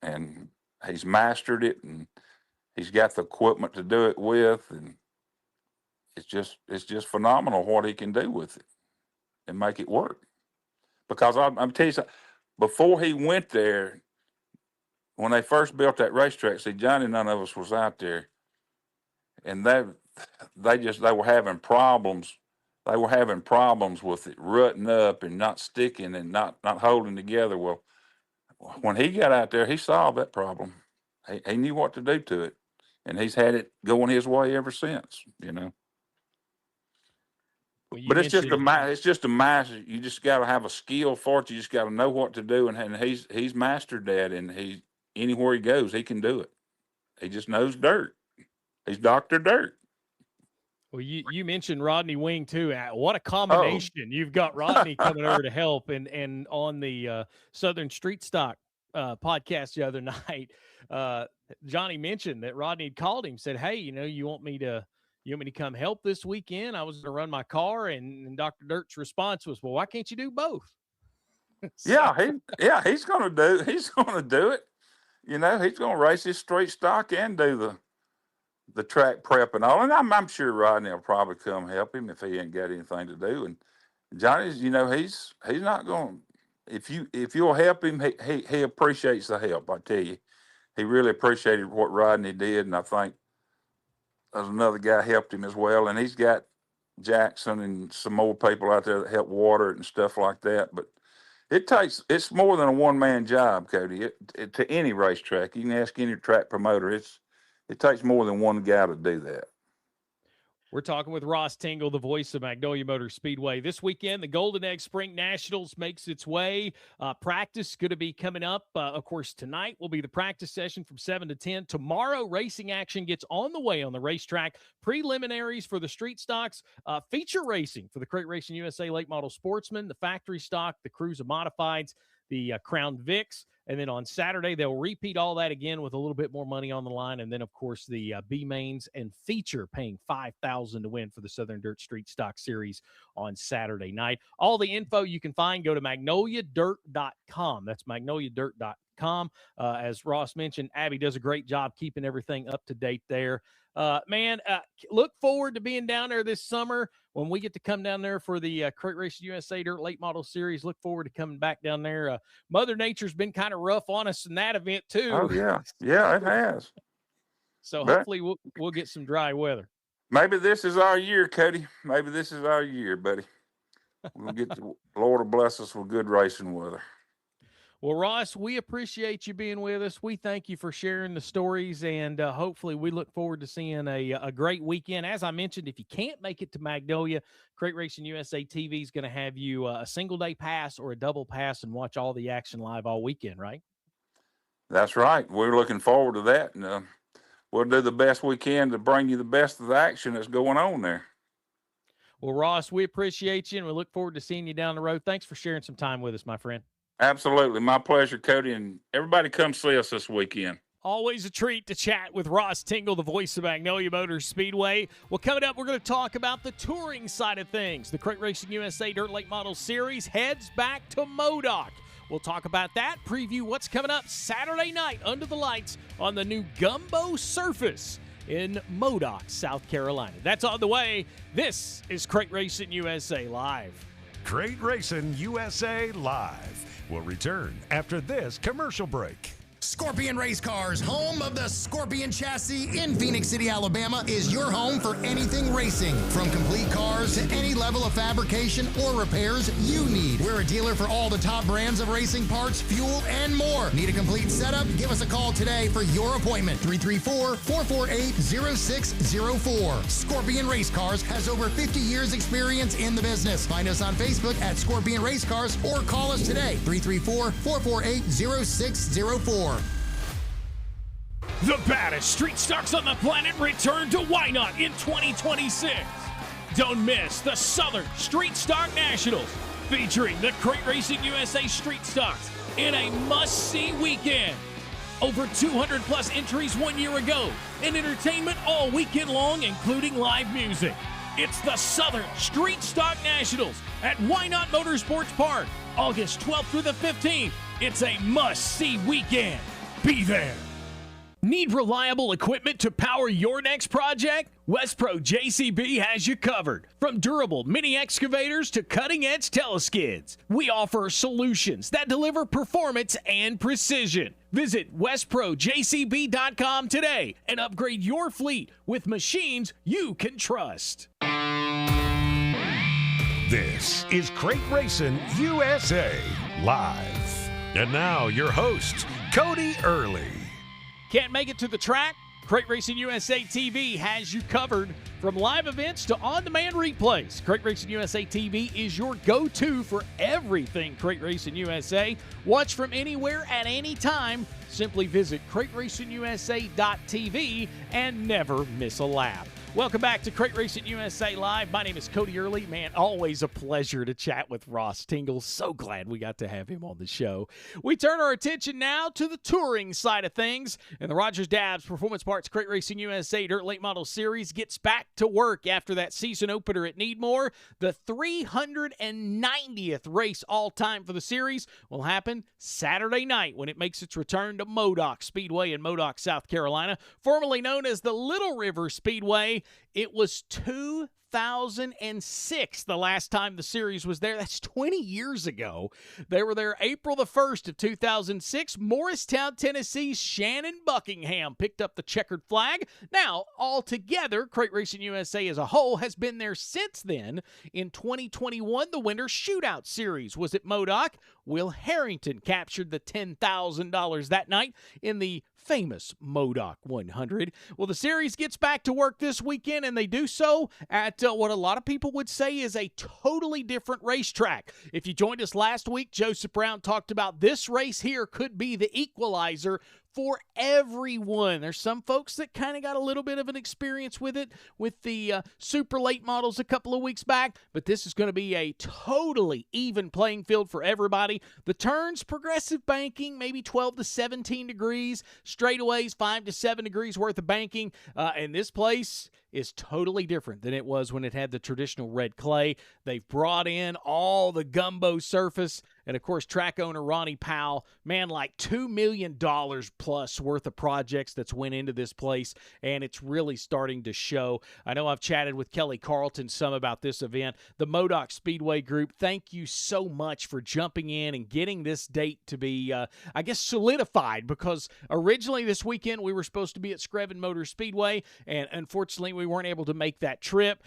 and he's mastered it, and he's got the equipment to do it with, and it's just phenomenal what he can do with it and make it work. Because I'm telling you something, before he went there, when they first built that racetrack, see, Johnny, none of us was out there, and they were having problems. They were having problems with it rutting up and not sticking and not holding together. Well, when he got out there, he solved that problem. He knew what to do to it, and he's had it going his way ever since. Well, but it's just a master. You just got to have a skill for it. You just got to know what to do, and he's mastered that. And anywhere he goes, he can do it. He just knows dirt. He's Dr. Dirt. Well, you mentioned Rodney Wing too. What a combination! Oh. You've got Rodney coming over to help, and on the Southern Street Stock podcast the other night, Johnny mentioned that Rodney had called him, said, "Hey, you want me to come help this weekend? I was going to run my car," and Dr. Dirt's response was, "Well, why can't you do both?" So, he's going to do it. He's going to race his street stock and do the track prep and all. And I'm sure Rodney will probably come help him if he ain't got anything to do. And Johnny's, he's not going to, if you'll help him, he appreciates the help. I tell you, he really appreciated what Rodney did. And I think there's another guy helped him as well. And he's got Jackson and some more people out there that help water it and stuff like that. But it's more than a one-man job, Cody. To any racetrack, you can ask any track promoter, it takes more than one guy to do that. We're talking with Ross Tingle, the voice of Magnolia Motor Speedway. This weekend, the Golden Egg Spring Nationals makes its way. Practice going to be coming up. Of course, tonight will be the practice session from 7 to 10. Tomorrow, racing action gets on the way on the racetrack. Preliminaries for the street stocks. Feature racing for the Crate Racing USA Late Model Sportsman, the Factory Stock, the CRUSA Modifieds, the Crown Vics. And then on Saturday, they'll repeat all that again with a little bit more money on the line. And then, of course, the B mains and feature paying $5,000 to win for the Southern Dirt Street Stock Series on Saturday night. All the info you can find, go to magnoliadirt.com. That's magnoliadirt.com. As Ross mentioned, Abby does a great job keeping everything up to date there. Look forward to being down there this summer when we get to come down there for the Crate Racing USA Dirt Late Model Series. Look forward to coming back down there. Mother Nature's been kind of rough on us in that event too. Oh yeah, it has. So hopefully we'll get some dry weather. Maybe this is our year, Cody. Maybe this is our year, buddy. We'll get the Lord will bless us with good racing weather. Well, Ross, we appreciate you being with us. We thank you for sharing the stories, and hopefully we look forward to seeing a great weekend. As I mentioned, if you can't make it to Magnolia, Crate Racing USA TV is going to have you a single-day pass or a double pass and watch all the action live all weekend, right? That's right. We're looking forward to that, and we'll do the best we can to bring you the best of the action that's going on there. Well, Ross, we appreciate you, and we look forward to seeing you down the road. Thanks for sharing some time with us, my friend. Absolutely. My pleasure, Cody, and everybody come see us this weekend. Always a treat to chat with Ross Tingle, the voice of Magnolia Motor Speedway. Well, coming up, we're going to talk about the touring side of things. The Crate Racing USA Dirt Late Model Series heads back to Modoc. We'll talk about that, preview what's coming up Saturday night under the lights on the new Gumbo Surface in Modoc, South Carolina. That's on the way. This is Crate Racing USA Live. Crate Racing USA Live will return after this commercial break. Scorpion Race Cars, home of the Scorpion chassis in Phoenix City, Alabama, is your home for anything racing. From complete cars to any level of fabrication or repairs you need. We're a dealer for all the top brands of racing parts, fuel, and more. Need a complete setup? Give us a call today for your appointment. 334-448-0604. Scorpion Race Cars has over 50 years experience in the business. Find us on Facebook at Scorpion Race Cars or call us today. 334-448-0604. The baddest street stocks on the planet return to Wynot in 2026. Don't miss the Southern Street Stock Nationals featuring the Crate Racing USA Street Stocks in a must-see weekend. Over 200 plus entries 1 year ago, and entertainment all weekend long, including live music. It's the Southern Street Stock Nationals at Why Not Motorsports Park, August 12th through the 15th. It's a must-see weekend. Be there. Need reliable equipment to power your next project? WestPro JCB has you covered. From durable mini excavators to cutting-edge teleskids, we offer solutions that deliver performance and precision. Visit westprojcb.com today and upgrade your fleet with machines you can trust. This is Crate Racing USA Live. And now your host, Cody Earley. Can't make it to the track? Crate Racing USA TV has you covered. From live events to on-demand replays, Crate Racing USA TV is your go-to for everything Crate Racing USA. Watch from anywhere at any time. Simply visit CrateRacingUSA.tv and never miss a lap. Welcome back to Crate Racing USA Live. My name is Cody Earley. Man, always a pleasure to chat with Ross Tingle. So glad we got to have him on the show. We turn our attention now to the touring side of things. And the Rogers Dabbs Performance Parts Crate Racing USA Dirt Late Model Series gets back to work after that season opener at Needmore. The 390th race all-time for the series will happen Saturday night when it makes its return to Modoc Speedway in Modoc, South Carolina, formerly known as the Little River Speedway. It was 2006 the last time the series was there. That's 20 years ago. They were there April the 1st of 2006. Morristown, Tennessee's Shannon Buckingham picked up the checkered flag. Now, altogether, Crate Racing USA as a whole has been there since then. In 2021, the Winter Shootout Series was at Modoc. Will Harrington captured the $10,000 that night in the famous Modoc 100. Well, the series gets back to work this weekend, and they do so at what a lot of people would say is a totally different racetrack. If you joined us last week, Joseph Brown talked about this race here could be the equalizer for everyone. There's some folks that kind of got a little bit of an experience with it with the super late models a couple of weeks back, but this is going to be a totally even playing field for everybody. The turns, progressive banking, maybe 12 to 17 degrees, straightaways, 5 to 7 degrees worth of banking, and this place is totally different than it was when it had the traditional red clay. They've brought in all the gumbo surface, and of course, track owner Ronnie Powell, man, like $2 million plus worth of projects that's went into this place, and it's really starting to show. I know I've chatted with Kelly Carlton some about this event. The Modoc Speedway Group, thank you so much for jumping in and getting this date to be, I guess, solidified, because originally this weekend we were supposed to be at Screven Motor Speedway, and unfortunately we weren't able to make that trip,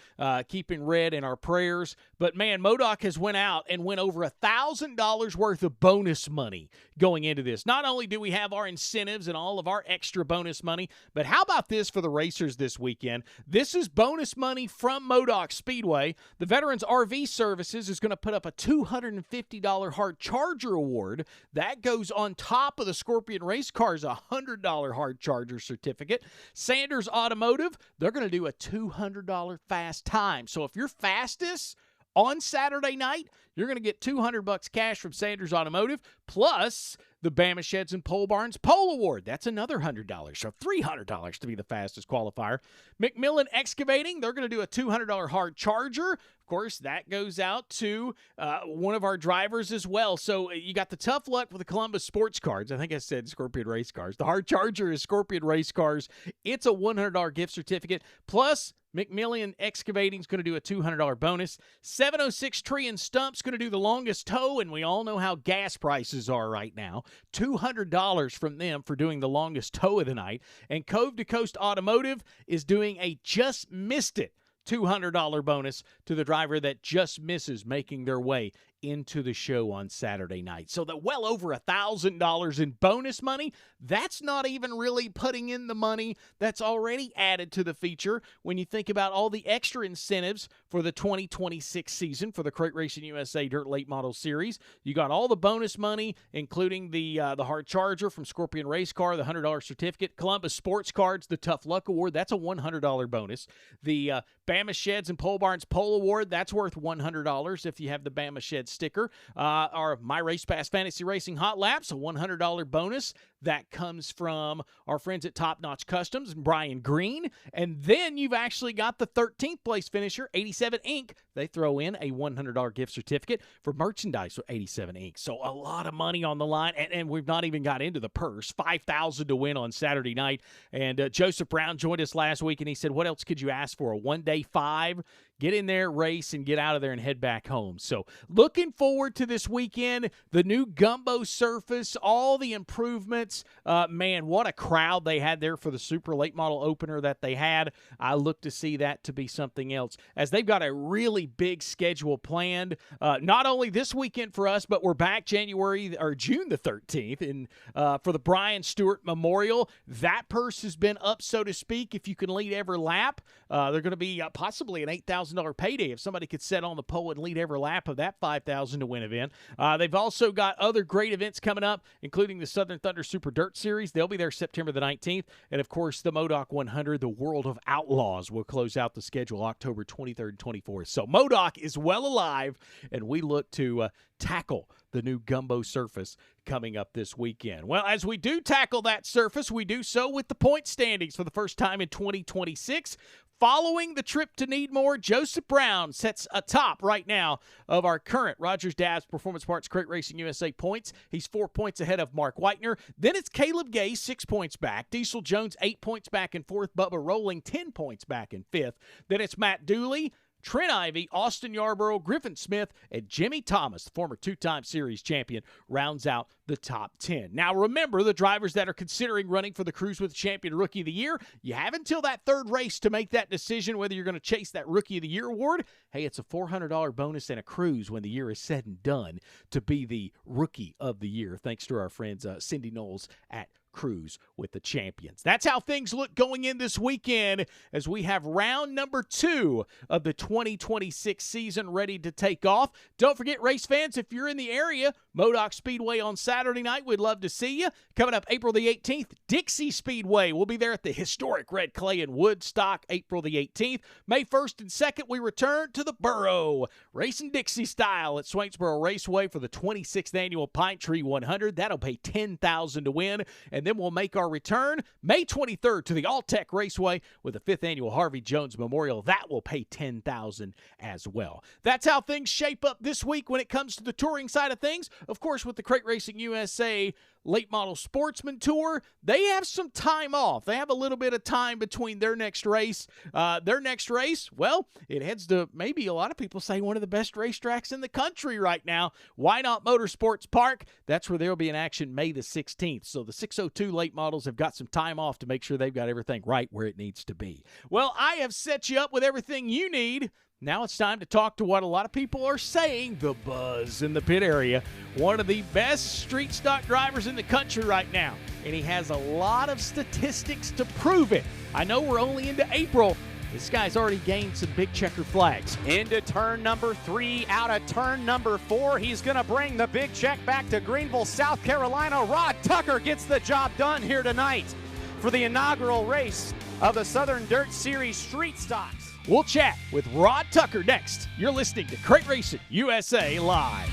keeping Red in our prayers. But man, Modoc has went out and went over $1,000 worth of bonus money going into this. Not only do we have our incentives and all of our extra bonus money, but how about this for the racers this weekend? This is bonus money from Modoc Speedway. The Veterans RV Services is going to put up a $250 hard charger award. That goes on top of the Scorpion Race Cars $100 hard charger certificate. Sanders Automotive, they're going to do a $200 fast time. So if you're fastest on Saturday night, you're going to get $200 cash from Sanders Automotive, plus the Bama Sheds and Pole Barns Pole Award. That's another $100, so $300 to be the fastest qualifier. McMillan Excavating, they're going to do a $200 hard charger. Of course, that goes out to one of our drivers as well. So you got the tough luck with the Columbus Sports Cars. I think I said Scorpion Race Cars. The hard charger is Scorpion Race Cars. It's a $100 gift certificate, plus McMillan Excavating is going to do a $200 bonus. 706 Tree and Stump's going to do the longest tow, and we all know how gas prices are right now. $200 from them for doing the longest tow of the night. And Cove to Coast Automotive is doing a Just Missed It $200 bonus to the driver that just misses making their way into the show on Saturday night. So the well over $1,000 in bonus money, that's not even really putting in the money that's already added to the feature when you think about all the extra incentives for the 2026 season for the Crate Racing USA Dirt Late Model Series. You got all the bonus money, including the hard charger from Scorpion Race Car, the $100 certificate, Columbus Sports Cards, the Tough Luck Award, that's a $100 bonus. The Bama Sheds and Pole Barns Pole Award, that's worth $100 if you have the Bama Sheds sticker, our My Race Pass Fantasy Racing Hot Laps, a $100 bonus that comes from our friends at Top Notch Customs and Brian Green. And then you've actually got the 13th place finisher, 87 Inc. They throw in a $100 gift certificate for merchandise with 87 Inc. So a lot of money on the line, and we've not even got into the purse. $5,000 to win on Saturday night. And Joseph Brown joined us last week, and he said, what else could you ask for? A one-day 5? Get in there, race, and get out of there and head back home. So looking forward to this weekend, the new Gumbo surface, all the improvements. Man, what a crowd they had there for the super late model opener that they had. I look to see that to be something else, as they've got a really big schedule planned, not only this weekend for us, but we're back June the 13th and for the Brian Stewart Memorial. That purse has been up, so to speak, if you can lead every lap. They're going to be possibly an $8,000 payday if somebody could set on the pole and lead every lap of that $5,000 to win event. They've also got other great events coming up, including the Southern Thunder Super Dirt Series. They'll be there September the 19th. And, of course, the MODOK 100, the World of Outlaws, will close out the schedule October 23rd and 24th. So MODOK is well alive, and we look to tackle the new Gumbo surface coming up this weekend. Well, as we do tackle that surface, we do so with the point standings for the first time in 2026. Following the trip to Needmore, Joseph Brown sets atop right now of our current Rogers Dabbs Performance Parts Crate Racing USA points. He's 4 points ahead of Mark Whitener. Then it's Caleb Gay, 6 points back. Diesel Jones, 8 points back in fourth. Bubba Rolling, 10 points back in fifth. Then it's Matt Dooley, Trent Ivey, Austin Yarborough, Griffin Smith, and Jimmy Thomas, the former two-time series champion, rounds out the top 10. Now, remember, the drivers that are considering running for the Cruise with Champion Rookie of the Year, you have until that third race to make that decision whether you're going to chase that Rookie of the Year award. Hey, it's a $400 bonus and a cruise when the year is said and done to be the Rookie of the Year, thanks to our friends Cindy Knowles at Cruise with the Champions. That's how things look going in this weekend as we have round number 2 of the 2026 season ready to take off. Don't forget, race fans, if you're in the area, MODOK Speedway on Saturday night, we'd love to see you. Coming up April the 18th, Dixie Speedway. We'll be there at the historic Red Clay in Woodstock, April the 18th. May 1st and 2nd, we return to the Borough. Racing Dixie style at Swainsboro Raceway for the 26th annual Pine Tree 100. That'll pay $10,000 to win. And then we'll make our return May 23rd to the All-Tech Raceway with the 5th annual Harvey Jones Memorial. That will pay $10,000 as well. That's how things shape up this week when it comes to the touring side of things. Of course, with the Crate Racing USA Late Model Sportsman Tour, they have some time off. They have a little bit of time between their next race. Well, it heads to maybe a lot of people say one of the best racetracks in the country right now. Why Not Motorsports Park? That's where they'll be in action May the 16th. So the 602 late models have got some time off to make sure they've got everything right where it needs to be. Well, I have set you up with everything you need. Now it's time to talk to what a lot of people are saying, the buzz in the pit area. One of the best street stock drivers in the country right now, and he has a lot of statistics to prove it. I know we're only into April. This guy's already gained some big checker flags. Into turn number 3, out of turn number 4. He's going to bring the big check back to Greenville, South Carolina. Rod Tucker gets the job done here tonight for the inaugural race of the Southern Dirt Series Street Stocks. We'll chat with Rod Tucker next. You're listening to Crate Racing USA Live.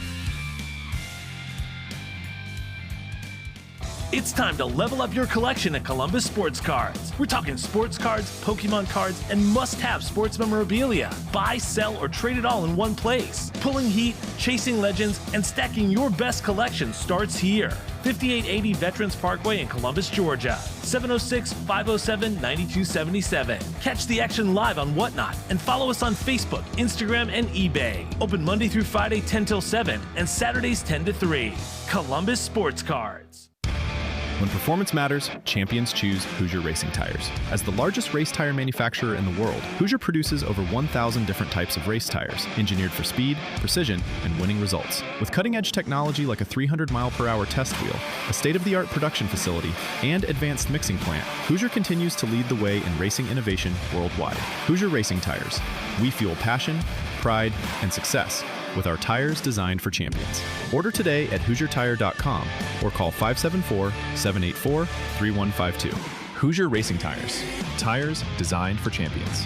It's time to level up your collection at Columbus Sports Cards. We're talking sports cards, Pokemon cards, and must-have sports memorabilia. Buy, sell, or trade it all in one place. Pulling heat, chasing legends, and stacking your best collection starts here. 5880 Veterans Parkway in Columbus, Georgia. 706-507-9277. Catch the action live on Whatnot and follow us on Facebook, Instagram, and eBay. Open Monday through Friday 10 till 7 and Saturdays 10 to 3. Columbus Sports Cards. When performance matters, champions choose Hoosier Racing Tires. As the largest race tire manufacturer in the world, Hoosier produces over 1,000 different types of race tires, engineered for speed, precision, and winning results. With cutting-edge technology like a 300-mile-per-hour test wheel, a state-of-the-art production facility, and advanced mixing plant, Hoosier continues to lead the way in racing innovation worldwide. Hoosier Racing Tires. We fuel passion, pride, and success with our tires designed for champions. Order today at HoosierTire.com or call 574-784-3152. Hoosier Racing Tires. Tires designed for champions.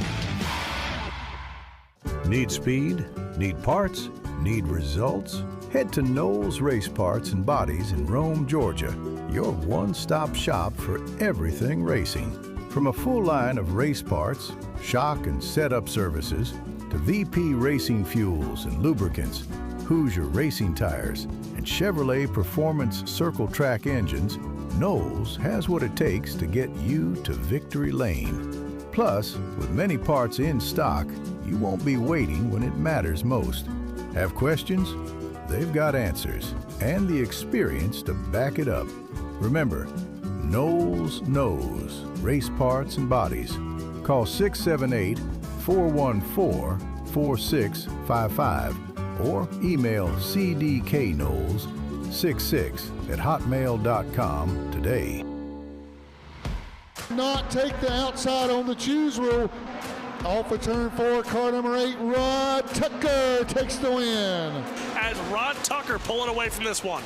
Need speed? Need parts? Need results? Head to Knowles Race Parts and Bodies in Rome, Georgia, your one-stop shop for everything racing. From a full line of race parts, shock and setup services, to VP Racing fuels and lubricants, Hoosier Racing tires, and Chevrolet Performance Circle Track engines, Knowles has what it takes to get you to victory lane. Plus, with many parts in stock, you won't be waiting when it matters most. Have questions? They've got answers and the experience to back it up. Remember, Knowles knows race parts and bodies. Call 678-414-4655 or email cdkknowles66@hotmail.com today. Not take the outside on the choose rule. Off of turn 4, car number 8, Rod Tucker takes the win. As Rod Tucker pulling away from this one.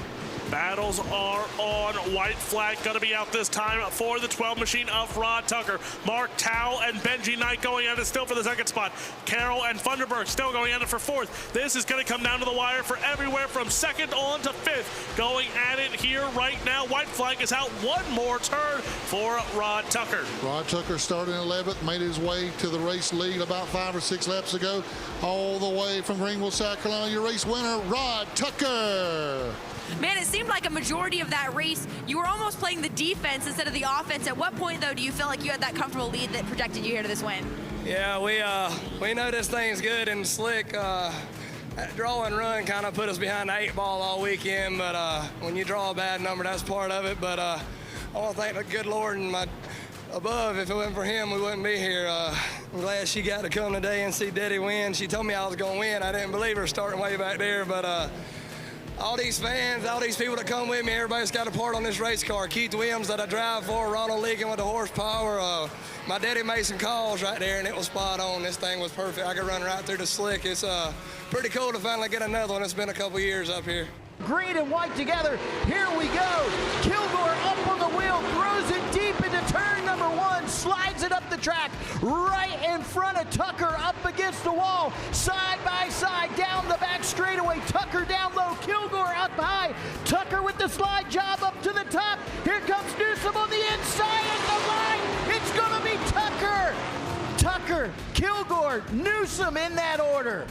Battles are on. White flag going to be out this time for the 12 machine of Rod Tucker. Mark Towle and Benji Knight going at it still for the second spot. Carroll and Funderburg still going at it for fourth. This is going to come down to the wire for everywhere from second on to fifth. Going at it here right now. White flag is out. One more turn for Rod Tucker. Rod Tucker started in 11th, made his way to the race lead about 5 or 6 laps ago. All the way from Greenville, South Carolina, your race winner, Rod Tucker. Man, it seemed like a majority of that race, you were almost playing the defense instead of the offense. At what point, though, do you feel like you had that comfortable lead that protected you here to this win? Yeah, we know this thing's good and slick. That draw and run kind of put us behind the 8 ball all weekend, but when you draw a bad number, that's part of it. But I want to thank the good Lord and my above. If it wasn't for him, we wouldn't be here. I'm glad she got to come today and see Daddy win. She told me I was going to win. I didn't believe her starting way back there, but all these fans, all these people that come with me, everybody's got a part on this race car. Keith Williams that I drive for, Ronald Legan with the horsepower. My daddy made some calls right there, and it was spot on. This thing was perfect. I could run right through the slick. It's pretty cool to finally get another one. It's been a couple years up here. Green and white together. Here we go. Kilgore up on the wheel, throws it deep into turn number 1, slides it up the track, right in front of Tucker, up against the wall, side by side, down the back straightaway. Tucker down low, Kilgore up high. Tucker with the slide job up to the top. Here comes Newsom on the inside of the line. It's going to be Tucker. Tucker, Kilgore, Newsom in that order.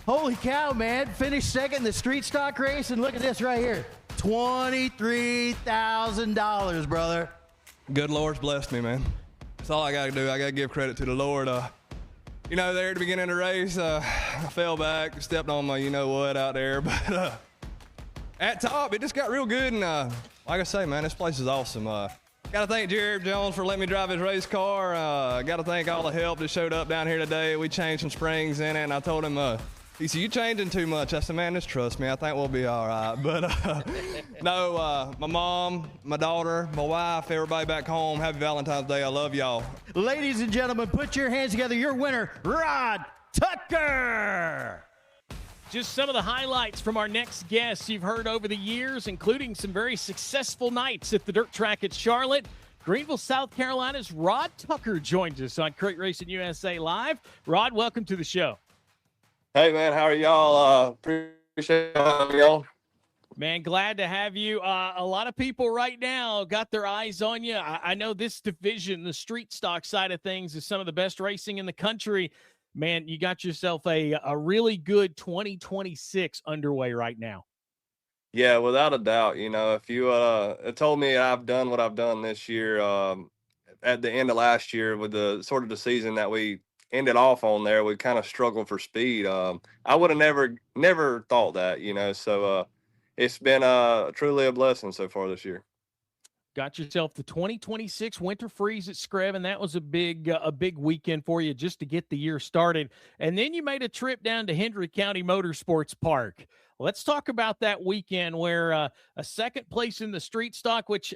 Holy cow, man. Finished second in the street stock race, and look at this right here. $23,000, brother. Good Lord's blessed me, man. That's all I got to do. I got to give credit to the Lord. You know, there at the beginning of the race, I fell back, stepped on my you-know-what out there. But at top, it just got real good. And like I say, man, this place is awesome. Got to thank Jared Jones for letting me drive his race car. Got to thank all the help that showed up down here today. We changed some springs in it, and I told him, he said, "You changing too much." I said, "Man, just trust me. I think we'll be all right." But no, my mom, my daughter, my wife, everybody back home, happy Valentine's Day. I love y'all. Ladies and gentlemen, put your hands together. Your winner, Rod Tucker. Just some of the highlights from our next guests you've heard over the years, including some very successful nights at the dirt track at Charlotte. Greenville, South Carolina's Rod Tucker joins us on Crate Racing USA Live. Rod, welcome to the show. Hey, man, how are y'all? Appreciate y'all. Man, glad to have you. A lot of people right now got their eyes on you. I know this division, the street stock side of things, is some of the best racing in the country. Man, you got yourself a really good 2026 underway right now. Yeah, without a doubt. You know, if you told me I've done what I've done this year, at the end of last year with the sort of the season that we ended off on there, we kind of struggled for speed. I would have never thought that, you know, so it's been truly a blessing so far this year. Got yourself the 2026 Winter Freeze at Screv, and that was a big weekend for you just to get the year started. And then you made a trip down to Hendry County Motorsports Park. Let's talk about that weekend where a second place in the street stock, which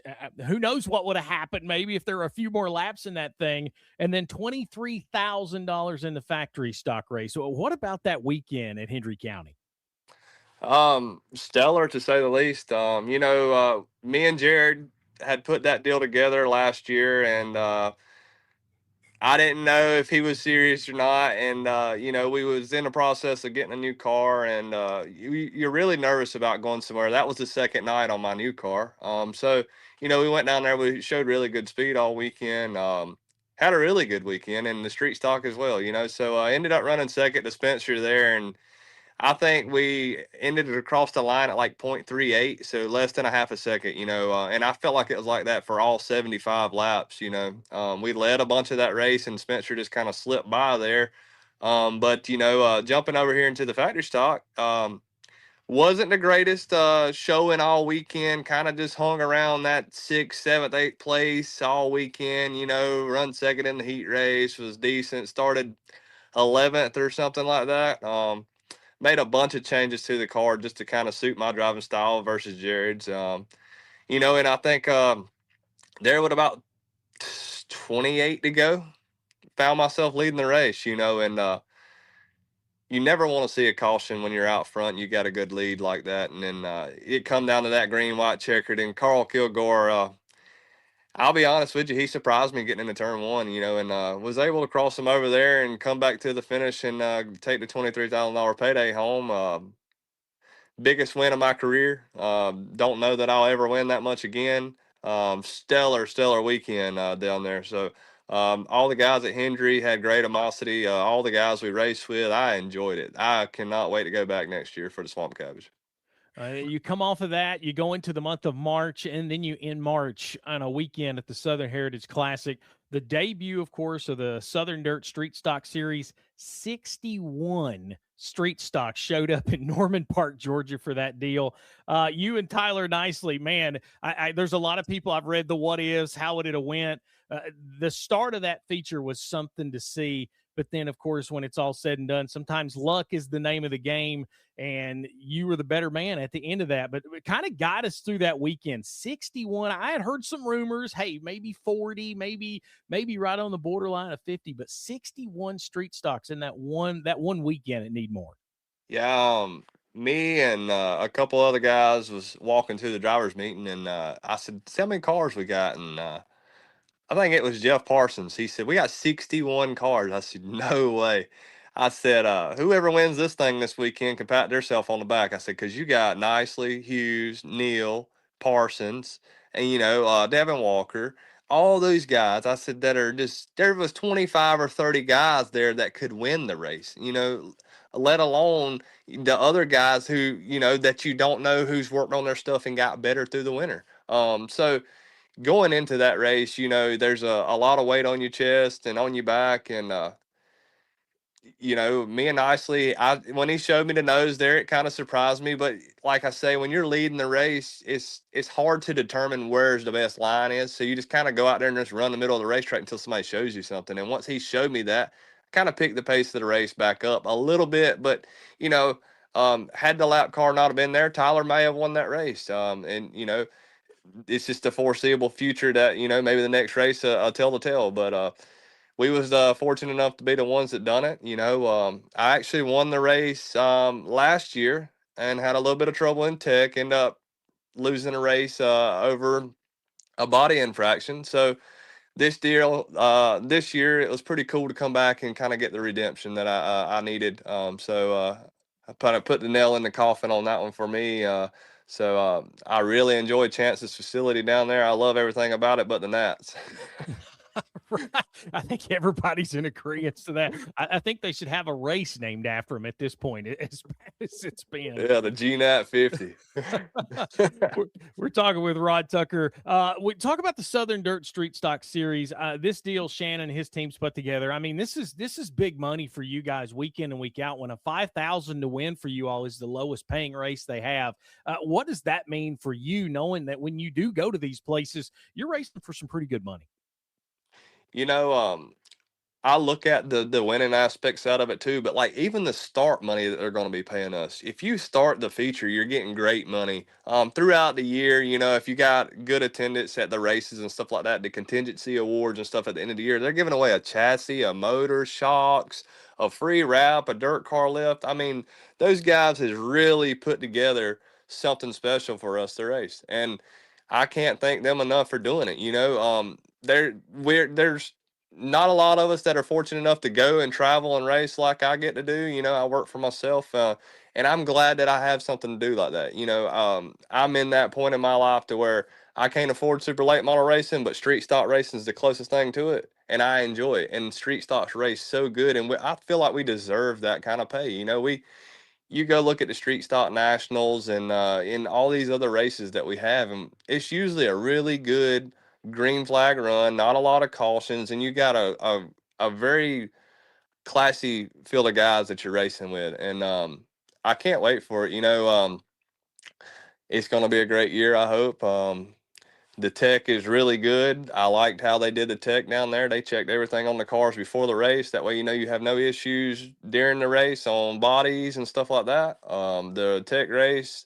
who knows what would have happened maybe if there were a few more laps in that thing, and then $23,000 in the factory stock race. So what about that weekend at Hendry County? Stellar to say the least. You know, me and Jared had put that deal together last year, and I didn't know if he was serious or not, and we was in the process of getting a new car, and you're really nervous about going somewhere. That was the second night on my new car. So we went down there. We showed really good speed all weekend. Had a really good weekend, and the street stock as well. So I ended up running second to Spencer there, and I think we ended it across the line at like 0.38, so less than a half a second, and I felt like it was like that for all 75 laps, we led a bunch of that race and Spencer just kind of slipped by there. But jumping over here into the factory stock, wasn't the greatest showing all weekend, kind of just hung around that 6th, 7th, 8th place all weekend, run second in the heat race, was decent, started 11th or something like that. Made a bunch of changes to the car just to kind of suit my driving style versus Jared's. And I think there with about 28 to go, found myself leading the race, and you never want to see a caution when you're out front. You got a good lead like that. And then it come down to that green, white checkered, and Carl Kilgore, I'll be honest with you, he surprised me getting into turn one, and was able to cross him over there and come back to the finish and take the $23,000 payday home. Biggest win of my career. Don't know that I'll ever win that much again. Stellar weekend down there. So all the guys at Hendry had great animosity. All the guys we raced with, I enjoyed it. I cannot wait to go back next year for the Swamp Cabbage. You come off of that, you go into the month of March, and then you end March on a weekend at the Southern Heritage Classic. The debut, of course, of the Southern Dirt Street Stock Series. 61 street stock showed up in Norman Park, Georgia for that deal. You and Tyler Nicely, man, there's a lot of people I've read the what ifs, how would it have went. The start of that feature was something to see. But then, of course, when it's all said and done, sometimes luck is the name of the game, and you were the better man at the end of that. But it kind of got us through that weekend. 61. I had heard some rumors, hey, maybe 40, maybe right on the borderline of 50, but 61 street stocks in that one weekend at Needmore. Yeah, me and a couple other guys was walking to the drivers' meeting, and I said, "See how many cars we got?" And I think it was Jeff Parsons. He said, "We got 61 cars." I said, "No way." I said, "Whoever wins this thing this weekend can pat themselves on the back." I said, "Because you got Nicely, Hughes, Neal, Parsons, and, Devin Walker, all those guys." I said, that are just, there was 25 or 30 guys there that could win the race, let alone the other guys who, that you don't know who's worked on their stuff and got better through the winter. So, going into that race, there's a lot of weight on your chest and on your back. And, me and Nicely, when he showed me the nose there, it kind of surprised me. But like I say, when you're leading the race, it's hard to determine where's the best line is. So you just kind of go out there and just run the middle of the racetrack until somebody shows you something. And once he showed me that, I kind of picked the pace of the race back up a little bit. But, had the lap car not have been there, Tyler may have won that race. It's just a foreseeable future that, maybe the next race I'll tell the tale. But we was fortunate enough to be the ones that done it. I actually won the race last year and had a little bit of trouble in tech, ended up losing a race over a body infraction. So this year it was pretty cool to come back and kind of get the redemption that I needed. I put the nail in the coffin on that one for me. So I really enjoyed Chance's facility down there. I love everything about it but the gnats. Right. I think everybody's in agreement to that. I think they should have a race named after him at this point, as bad as it's been. Yeah, the GNAT 50. we're talking with Rod Tucker. We talk about the Southern Dirt Street Stock Series. This deal Shannon and his team's put together. I mean, this is big money for you guys week in and week out. When a $5,000 to win for you all is the lowest paying race they have, what does that mean for you, knowing that when you do go to these places, you're racing for some pretty good money? I look at the winning aspects out of it too, but like even the start money that they're going to be paying us. If you start the feature, you're getting great money. Throughout the year, if you got good attendance at the races and stuff like that, the contingency awards and stuff at the end of the year, they're giving away a chassis, a motor, shocks, a free wrap, a dirt car lift. I mean, those guys has really put together something special for us to race, and I can't thank them enough for doing it. There's not a lot of us that are fortunate enough to go and travel and race like I get to do. You know, I work for myself, and I'm glad that I have something to do like that. You know, I'm in that point in my life to where I can't afford super late model racing, but street stock racing is the closest thing to it, and I enjoy it. And street stocks race so good, and I feel like we deserve that kind of pay. You know, you go look at the street stock nationals and in all these other races that we have, and it's usually a really good green flag run, not a lot of cautions, and you got a very classy field of guys that you're racing with, and I can't wait for it. You know, it's going to be a great year, I hope. The tech is really good. I liked how they did the tech down there. They checked everything on the cars before the race. That way, you know, you have no issues during the race on bodies and stuff like that. The tech race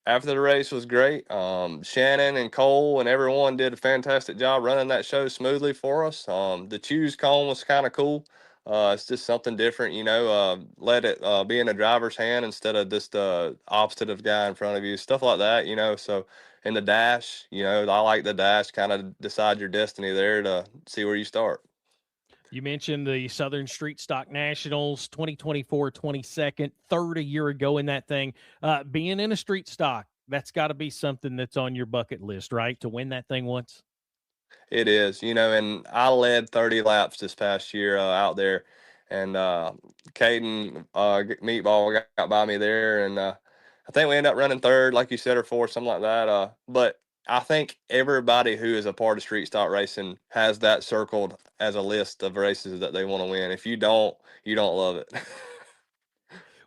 after the race was great. Shannon and Cole and everyone did a fantastic job running that show smoothly for us. The choose cone was kind of cool. It's just something different, you know. Let it be in the driver's hand instead of just opposite of the guy in front of you, stuff like that, you know. So, in the dash, you know, I like the dash, kind of decide your destiny there to see where you start. You mentioned the Southern Street Stock Nationals 2024, 22nd, third a year ago in that thing. Being in a street stock, that's got to be something that's on your bucket list, right? To win that thing once. It is, you know, and I led 30 laps this past year out there, and Caden Meatball got by me there, and I think we ended up running third, like you said, or fourth, something like that. But I think everybody who is a part of street stock racing has that circled as a list of races that they want to win. If you don't, you don't love it.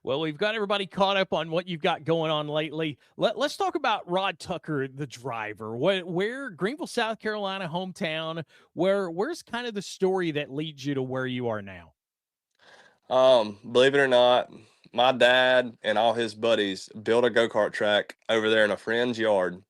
Well, we've got everybody caught up on what you've got going on lately. Let's talk about Rod Tucker, the driver. Where Greenville, South Carolina, hometown. Where's kind of the story that leads you to where you are now? Believe it or not, my dad and all his buddies built a go-kart track over there in a friend's yard,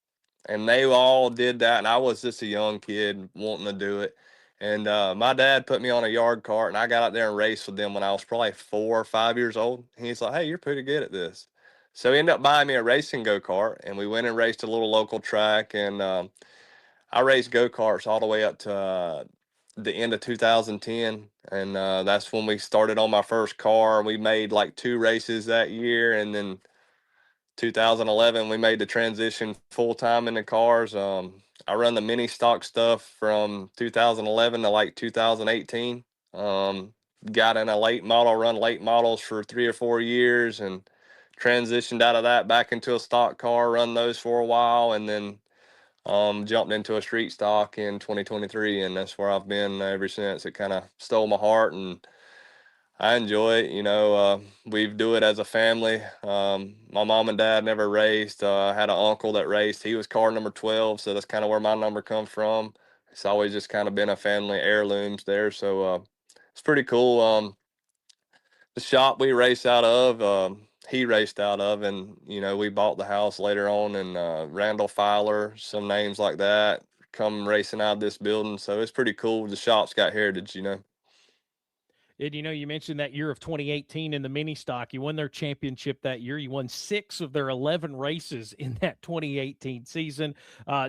and they all did that, and I was just a young kid wanting to do it. And my dad put me on a yard cart, and I got out there and raced with them when I was probably 4 or 5 years old. And he's like, "Hey, you're pretty good at this." So he ended up buying me a racing go-kart, and we went and raced a little local track. And I raced go-karts all the way up to the end of 2010, and that's when we started on my first car. We made like 2 races that year, and then 2011 we made the transition full time in the cars. I run the mini stock stuff from 2011 to like 2018. Got in a late model, run late models for 3 or 4 years, and transitioned out of that back into a stock car, run those for a while, and then jumped into a street stock in 2023, and that's where I've been ever since. It kind of stole my heart, and I enjoy it. You know, we do it as a family. My mom and dad never raced. I had an uncle that raced. He was car number 12, so that's kind of where my number comes from. It's always just kind of been a family heirlooms there, so it's pretty cool. The shop we race out of, he raced out of, and you know, we bought the house later on, and Randall Fowler, some names like that, come racing out of this building. So it's pretty cool. The shop's got heritage, you know. And, you know, you mentioned that year of 2018 in the mini stock. You won their championship that year. You won 6 of their 11 races in that 2018 season.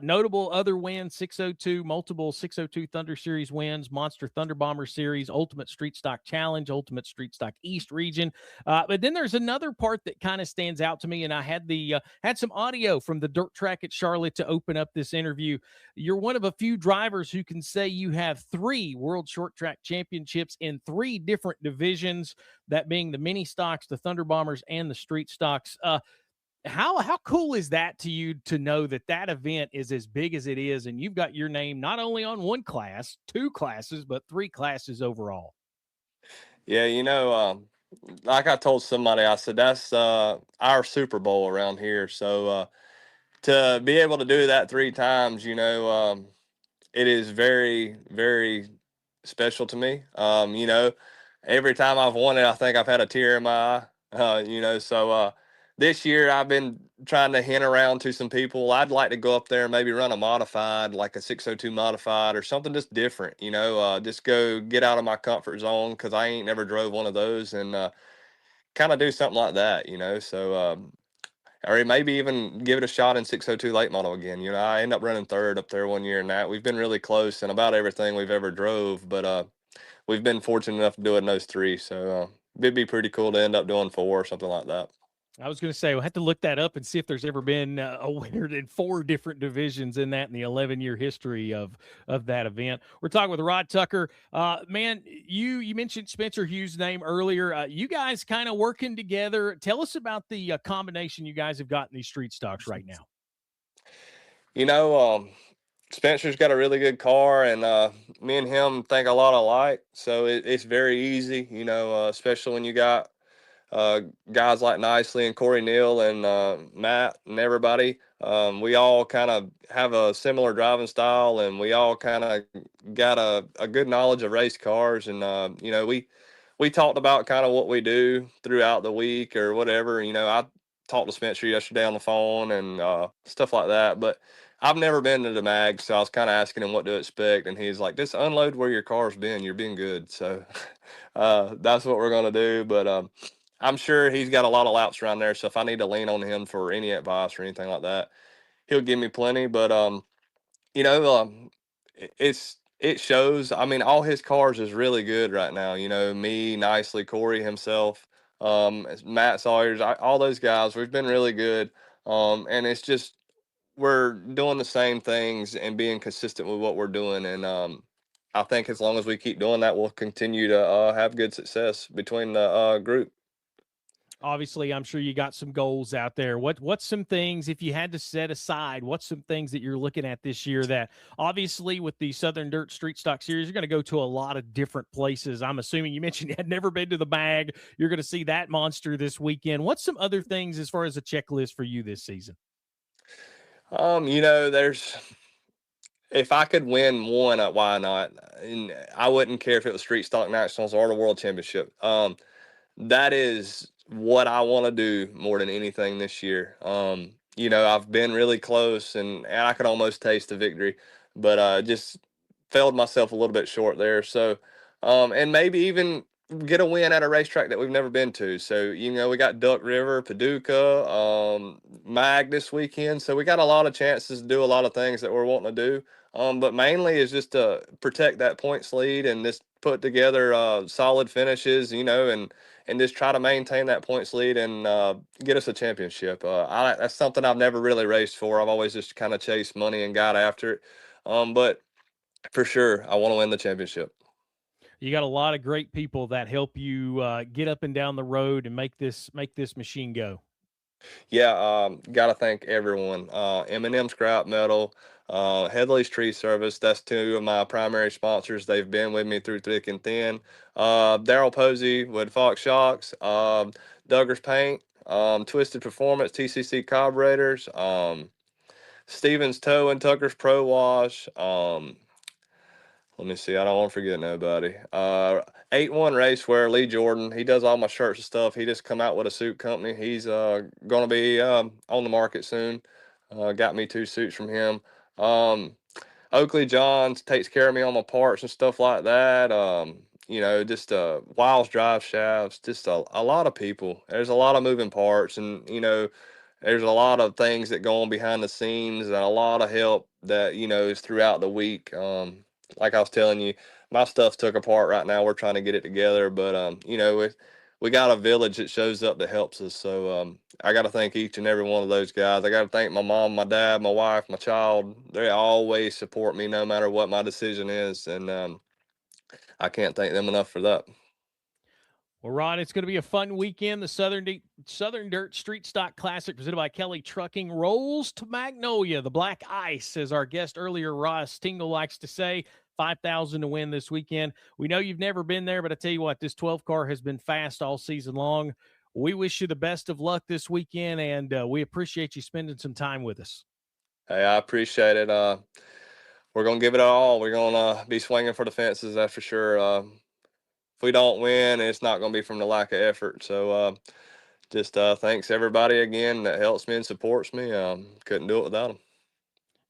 Notable other wins, 602, multiple 602 Thunder Series wins, Monster Thunder Bomber Series, Ultimate Street Stock Challenge, Ultimate Street Stock East region. But then there's another part that kind of stands out to me, and I had had some audio from the dirt track at Charlotte to open up this interview. You're one of a few drivers who can say you have 3 World Short Track Championships in 3 different divisions, that being the mini stocks, the Thunder Bombers, and the street stocks. How cool is that to you to know that that event is as big as it is, and you've got your name not only on one class, 2 classes, but 3 classes overall? Yeah, you know, like I told somebody, I said that's our Super Bowl around here. So to be able to do that 3 times, you know, it is very, very special to me. You know, every time I've won it, I think I've had a tear in my eye. You know, so this year I've been trying to hint around to some people. I'd like to go up there and maybe run a modified, like a 602 modified or something just different, you know, just go get out of my comfort zone because I ain't never drove one of those, and kind of do something like that, you know. So or maybe even give it a shot in 602 late model again. You know, I end up running third up there one year in that. We've been really close in about everything we've ever drove, but we've been fortunate enough to do it in those three. So it'd be pretty cool to end up doing four or something like that. I was going to say, we'll have to look that up and see if there's ever been a winner in 4 different divisions in the 11-year history of that event. We're talking with Rod Tucker. Man, you mentioned Spencer Hughes' name earlier. You guys kind of working together. Tell us about the combination you guys have got in these street stocks right now. You know, Spencer's got a really good car, and me and him think a lot alike. So it's very easy, you know, especially when you got guys like Nicely and Corey Neal and Matt and everybody. We all kind of have a similar driving style, and we all kind of got a good knowledge of race cars. And you know, we talked about kind of what we do throughout the week or whatever. You know, I talked to Spencer yesterday on the phone and stuff like that. But I've never been to the mag, so I was kind of asking him what to expect, and he's like, "Just unload where your car's been. You're being good." So that's what we're gonna do. But I'm sure he's got a lot of laps around there, so if I need to lean on him for any advice or anything like that, he'll give me plenty. But you know, it shows. I mean, all his cars is really good right now. You know, me, Nicely, Corey himself, Matt Sawyer's, all those guys. We've been really good, and it's just we're doing the same things and being consistent with what we're doing. And I think as long as we keep doing that, we'll continue to have good success between the group. Obviously, I'm sure you got some goals out there. What's some things, if you had to set aside, what's some things that you're looking at this year that obviously with the Southern Dirt Street Stock Series, you're going to go to a lot of different places. I'm assuming you mentioned you had never been to the mag. You're going to see that monster this weekend. What's some other things as far as a checklist for you this season? You know, if I could win one, why not? And I wouldn't care if it was Street Stock Nationals or the World Championship. That is what I want to do more than anything this year. You know, I've been really close, and I could almost taste the victory, but just failed myself a little bit short there. So, and maybe even get a win at a racetrack that we've never been to. So, you know, we got Duck River, Paducah, Mag this weekend. So we got a lot of chances to do a lot of things that we're wanting to do. But mainly is just to protect that points lead and just put together solid finishes, you know, and just try to maintain that points lead and get us a championship. That's something I've never really raced for. I've always just kind of chased money and got after it. But for sure, I want to win the championship. You got a lot of great people that help you get up and down the road and make this machine go. Yeah, got to thank everyone. M&M Scrap Metal, Headley's Tree Service. That's 2 of my primary sponsors. They've been with me through thick and thin. Daryl Posey with Fox Shocks, Duggar's Paint, Twisted Performance, TCC Carburetors, Stevens Tow and Tucker's Pro Wash. Let me see. I don't want to forget nobody. 8-1 Racewear, Lee Jordan. He does all my shirts and stuff. He just come out with a suit company. He's going to be on the market soon. Got me 2 suits from him. Oakley Johns takes care of me on my parts and stuff like that. You know, just Wiles Drive Shafts. Just a lot of people. There's a lot of moving parts, and you know, there's a lot of things that go on behind the scenes, and a lot of help that you know is throughout the week. Like I was telling you, my stuff took apart right now. We're trying to get it together, but you know, we got a village that shows up that helps us. So I got to thank each and every one of those guys. I got to thank my mom, my dad, my wife, my child. They always support me no matter what my decision is, and I can't thank them enough for that. Well, Rod, it's going to be a fun weekend. The Southern Dirt Street Stock Classic presented by Kelly Trucking rolls to Magnolia. The Black Ice, as our guest earlier, Ross Tingle, likes to say. 5,000 to win this weekend. We know you've never been there, but I tell you what, this 12 car has been fast all season long. We wish you the best of luck this weekend, and we appreciate you spending some time with us. Hey, I appreciate it. We're going to give it all. We're going to be swinging for the fences, that's for sure. If we don't win, it's not going to be from the lack of effort. So just thanks everybody again that helps me and supports me. Couldn't do it without them.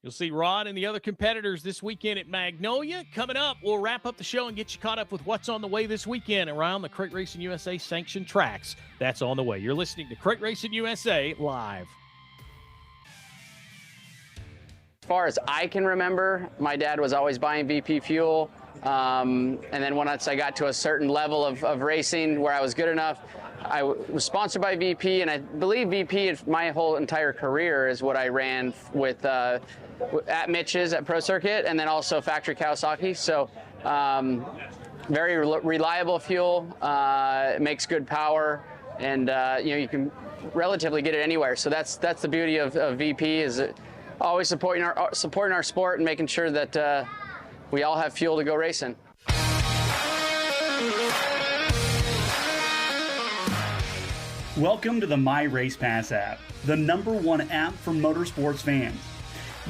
You'll see Rod and the other competitors this weekend at Magnolia. Coming up, we'll wrap up the show and get you caught up with what's on the way this weekend around the Crate Racing USA sanctioned tracks. That's on the way. You're listening to Crate Racing USA Live. As far as I can remember, my dad was always buying VP fuel. And then once I got to a certain level of racing where I was good enough, I was sponsored by VP, and I believe VP, my whole entire career, is what I ran with at Mitch's at Pro Circuit, and then also Factory Kawasaki. So very reliable fuel, it makes good power, and you can relatively get it anywhere. So that's the beauty of VP, is always supporting our sport and making sure that we all have fuel to go racing. Welcome to the My Race Pass app, the #1 app for motorsports fans.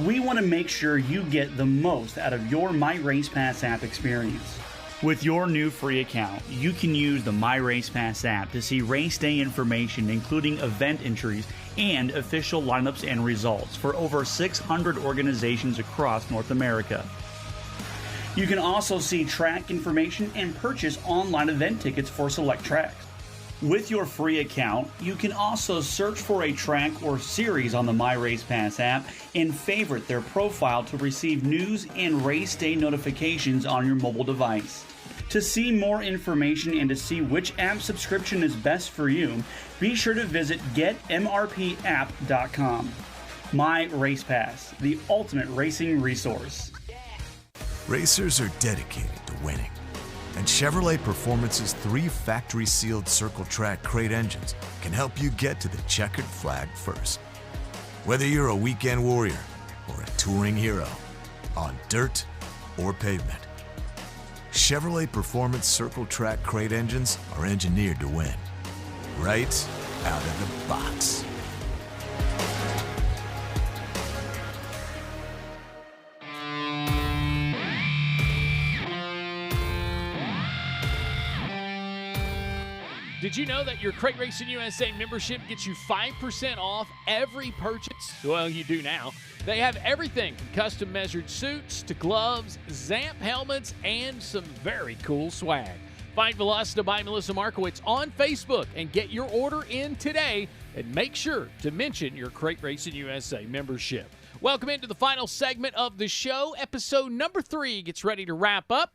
We want to make sure you get the most out of your My Race Pass app experience. With your new free account, you can use the My Race Pass app to see race day information, including event entries and official lineups and results for over 600 organizations across North America. You can also see track information and purchase online event tickets for select tracks. With your free account, you can also search for a track or series on the My Race Pass app and favorite their profile to receive news and race day notifications on your mobile device. To see more information and to see which app subscription is best for you, be sure to visit getmrpapp.com. My Race Pass, the ultimate racing resource. Racers are dedicated to winning. And Chevrolet Performance's 3 factory-sealed circle track crate engines can help you get to the checkered flag first. Whether you're a weekend warrior or a touring hero, on dirt or pavement, Chevrolet Performance circle track crate engines are engineered to win. Right out of the box. Did you know that your Crate Racing USA membership gets you 5% off every purchase? Well, you do now. They have everything from custom measured suits to gloves, Zamp helmets, and some very cool swag. Find Velocita by Melissa Markowitz on Facebook and get your order in today, and make sure to mention your Crate Racing USA membership. Welcome into the final segment of the show. Episode number 3 gets ready to wrap up.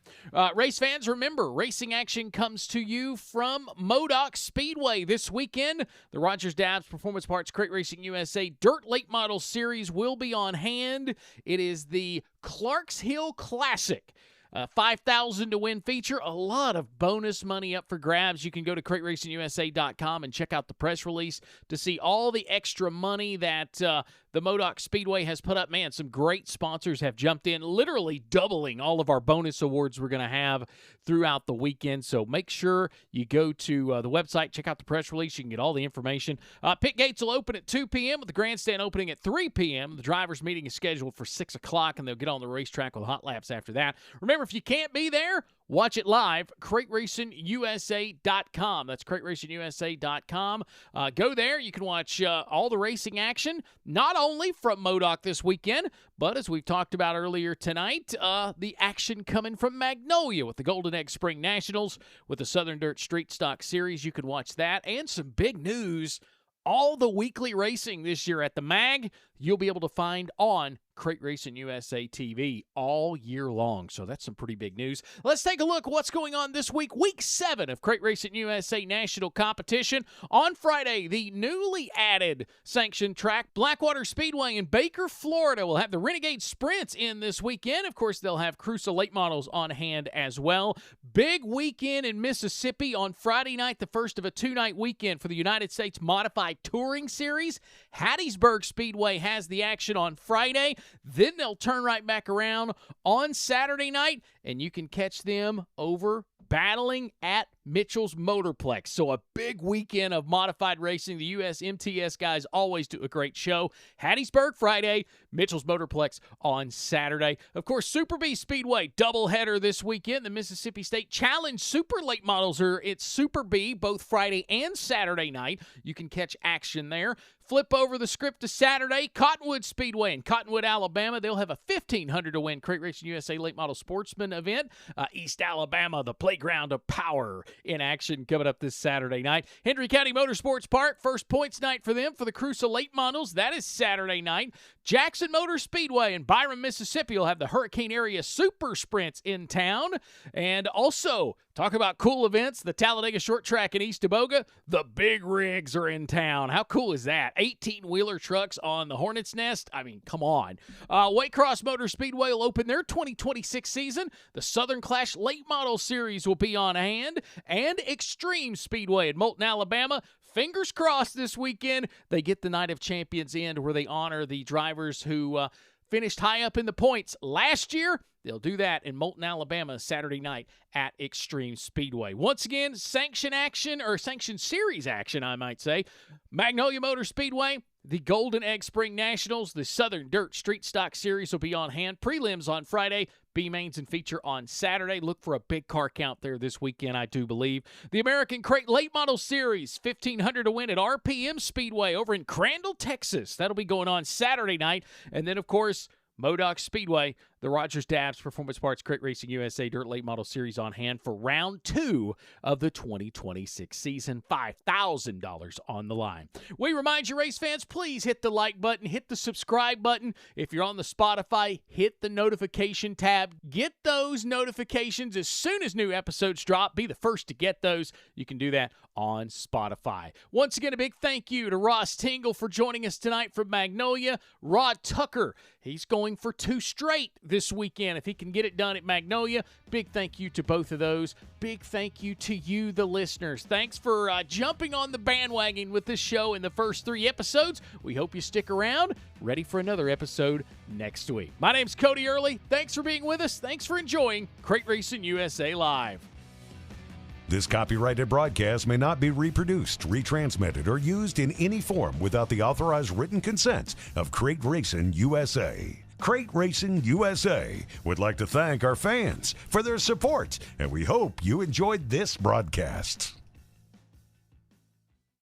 Race fans, remember, racing action comes to you from Modoc Speedway this weekend. The Rogers Dabbs Performance Parts Crate Racing USA Dirt Late Model Series will be on hand. It is the Clarks Hill Classic. $5,000 to win feature, a lot of bonus money up for grabs. You can go to CrateRacingUSA.com and check out the press release to see all the extra money that the Modoc Speedway has put up. Man, some great sponsors have jumped in, literally doubling all of our bonus awards we're going to have throughout the weekend. So make sure you go to the website, check out the press release. You can get all the information. Pit gates will open at 2 p.m. with the grandstand opening at 3 p.m. The drivers' meeting is scheduled for 6 o'clock, and they'll get on the racetrack with hot laps after that. Remember, if you can't be there, watch it live, CrateRacingUSA.com. That's CrateRacingUSA.com. Go there. You can watch all the racing action, not only from Modoc this weekend, but as we've talked about earlier tonight, the action coming from Magnolia with the Golden Egg Spring Nationals with the Southern Dirt Street Stock Series. You can watch that, and some big news. All the weekly racing this year at the Mag, you'll be able to find on Crate Racing USA TV all year long. So that's some pretty big news. Let's take a look at what's going on this week. Week 7 of Crate Racing USA National Competition. On Friday, the newly added sanctioned track, Blackwater Speedway in Baker, Florida, will have the Renegade Sprints in this weekend. Of course, they'll have CRUSA late models on hand as well. Big weekend in Mississippi on Friday night, the first of a 2-night weekend for the United States Modified Touring Series. Hattiesburg Speedway has the action on Friday. Then they'll turn right back around on Saturday night, and you can catch them over battling at Mitchell's Motorplex. So a big weekend of modified racing. The US MTS guys always do a great show. Hattiesburg Friday, Mitchell's Motorplex on Saturday. Of course, Super B Speedway doubleheader this weekend. The Mississippi State Challenge Super Late Models are at Super B both Friday and Saturday night. You can catch action there. Flip over the script to Saturday. Cottonwood Speedway in Cottonwood, Alabama. They'll have a $1,500 to win Crate Racing USA Late Model Sportsman event. East Alabama, the playground of power in action coming up this Saturday night. Henry County Motorsports Park, first points night for them for the CRUSA Late Models. That is Saturday night. Jackson Motor Speedway in Byron, Mississippi will have the Hurricane Area Super Sprints in town. And also, talk about cool events, the Talladega Short Track in East Teboga. The big rigs are in town. How cool is that? 18-wheeler trucks on the Hornet's Nest. I mean, come on. Waycross Motor Speedway will open their 2026 season. The Southern Clash Late Model Series will be on hand. And Extreme Speedway in Moulton, Alabama. Fingers crossed this weekend they get the Night of Champions in where they honor the drivers who finished high up in the points last year. They'll do that in Moulton, Alabama, Saturday night at Extreme Speedway. Once again, sanction series action, I might say. Magnolia Motor Speedway, the Golden Egg Spring Nationals, the Southern Dirt Street Stock Series will be on hand. Prelims on Friday, B-Mains and feature on Saturday. Look for a big car count there this weekend, I do believe. The American Crate Late Model Series, $1,500 to win at RPM Speedway over in Crandall, Texas. That'll be going on Saturday night. And then, of course, Modoc Speedway, the Rogers Dabbs Performance Parts Crate Racing USA Dirt Late Model Series on hand for round 2 of the 2026 season. $5,000 on the line. We remind you, race fans, please hit the like button, hit the subscribe button. If you're on the Spotify, hit the notification tab. Get those notifications as soon as new episodes drop. Be the first to get those. You can do that on Spotify. Once again, a big thank you to Ross Tingle for joining us tonight from Magnolia. Rod Tucker, he's going for 2 straight this weekend if he can get it done at Magnolia. Big thank you to both of those. Big thank you to you, the listeners. Thanks for jumping on the bandwagon with this show in the first 3 episodes. We hope you stick around, ready for another episode next week. My name's Cody Earley. Thanks for being with us. Thanks for enjoying Crate Racing USA Live. This copyrighted broadcast may not be reproduced, retransmitted, or used in any form without the authorized written consent of Crate Racing USA. Crate Racing USA would like to thank our fans for their support, and we hope you enjoyed this broadcast.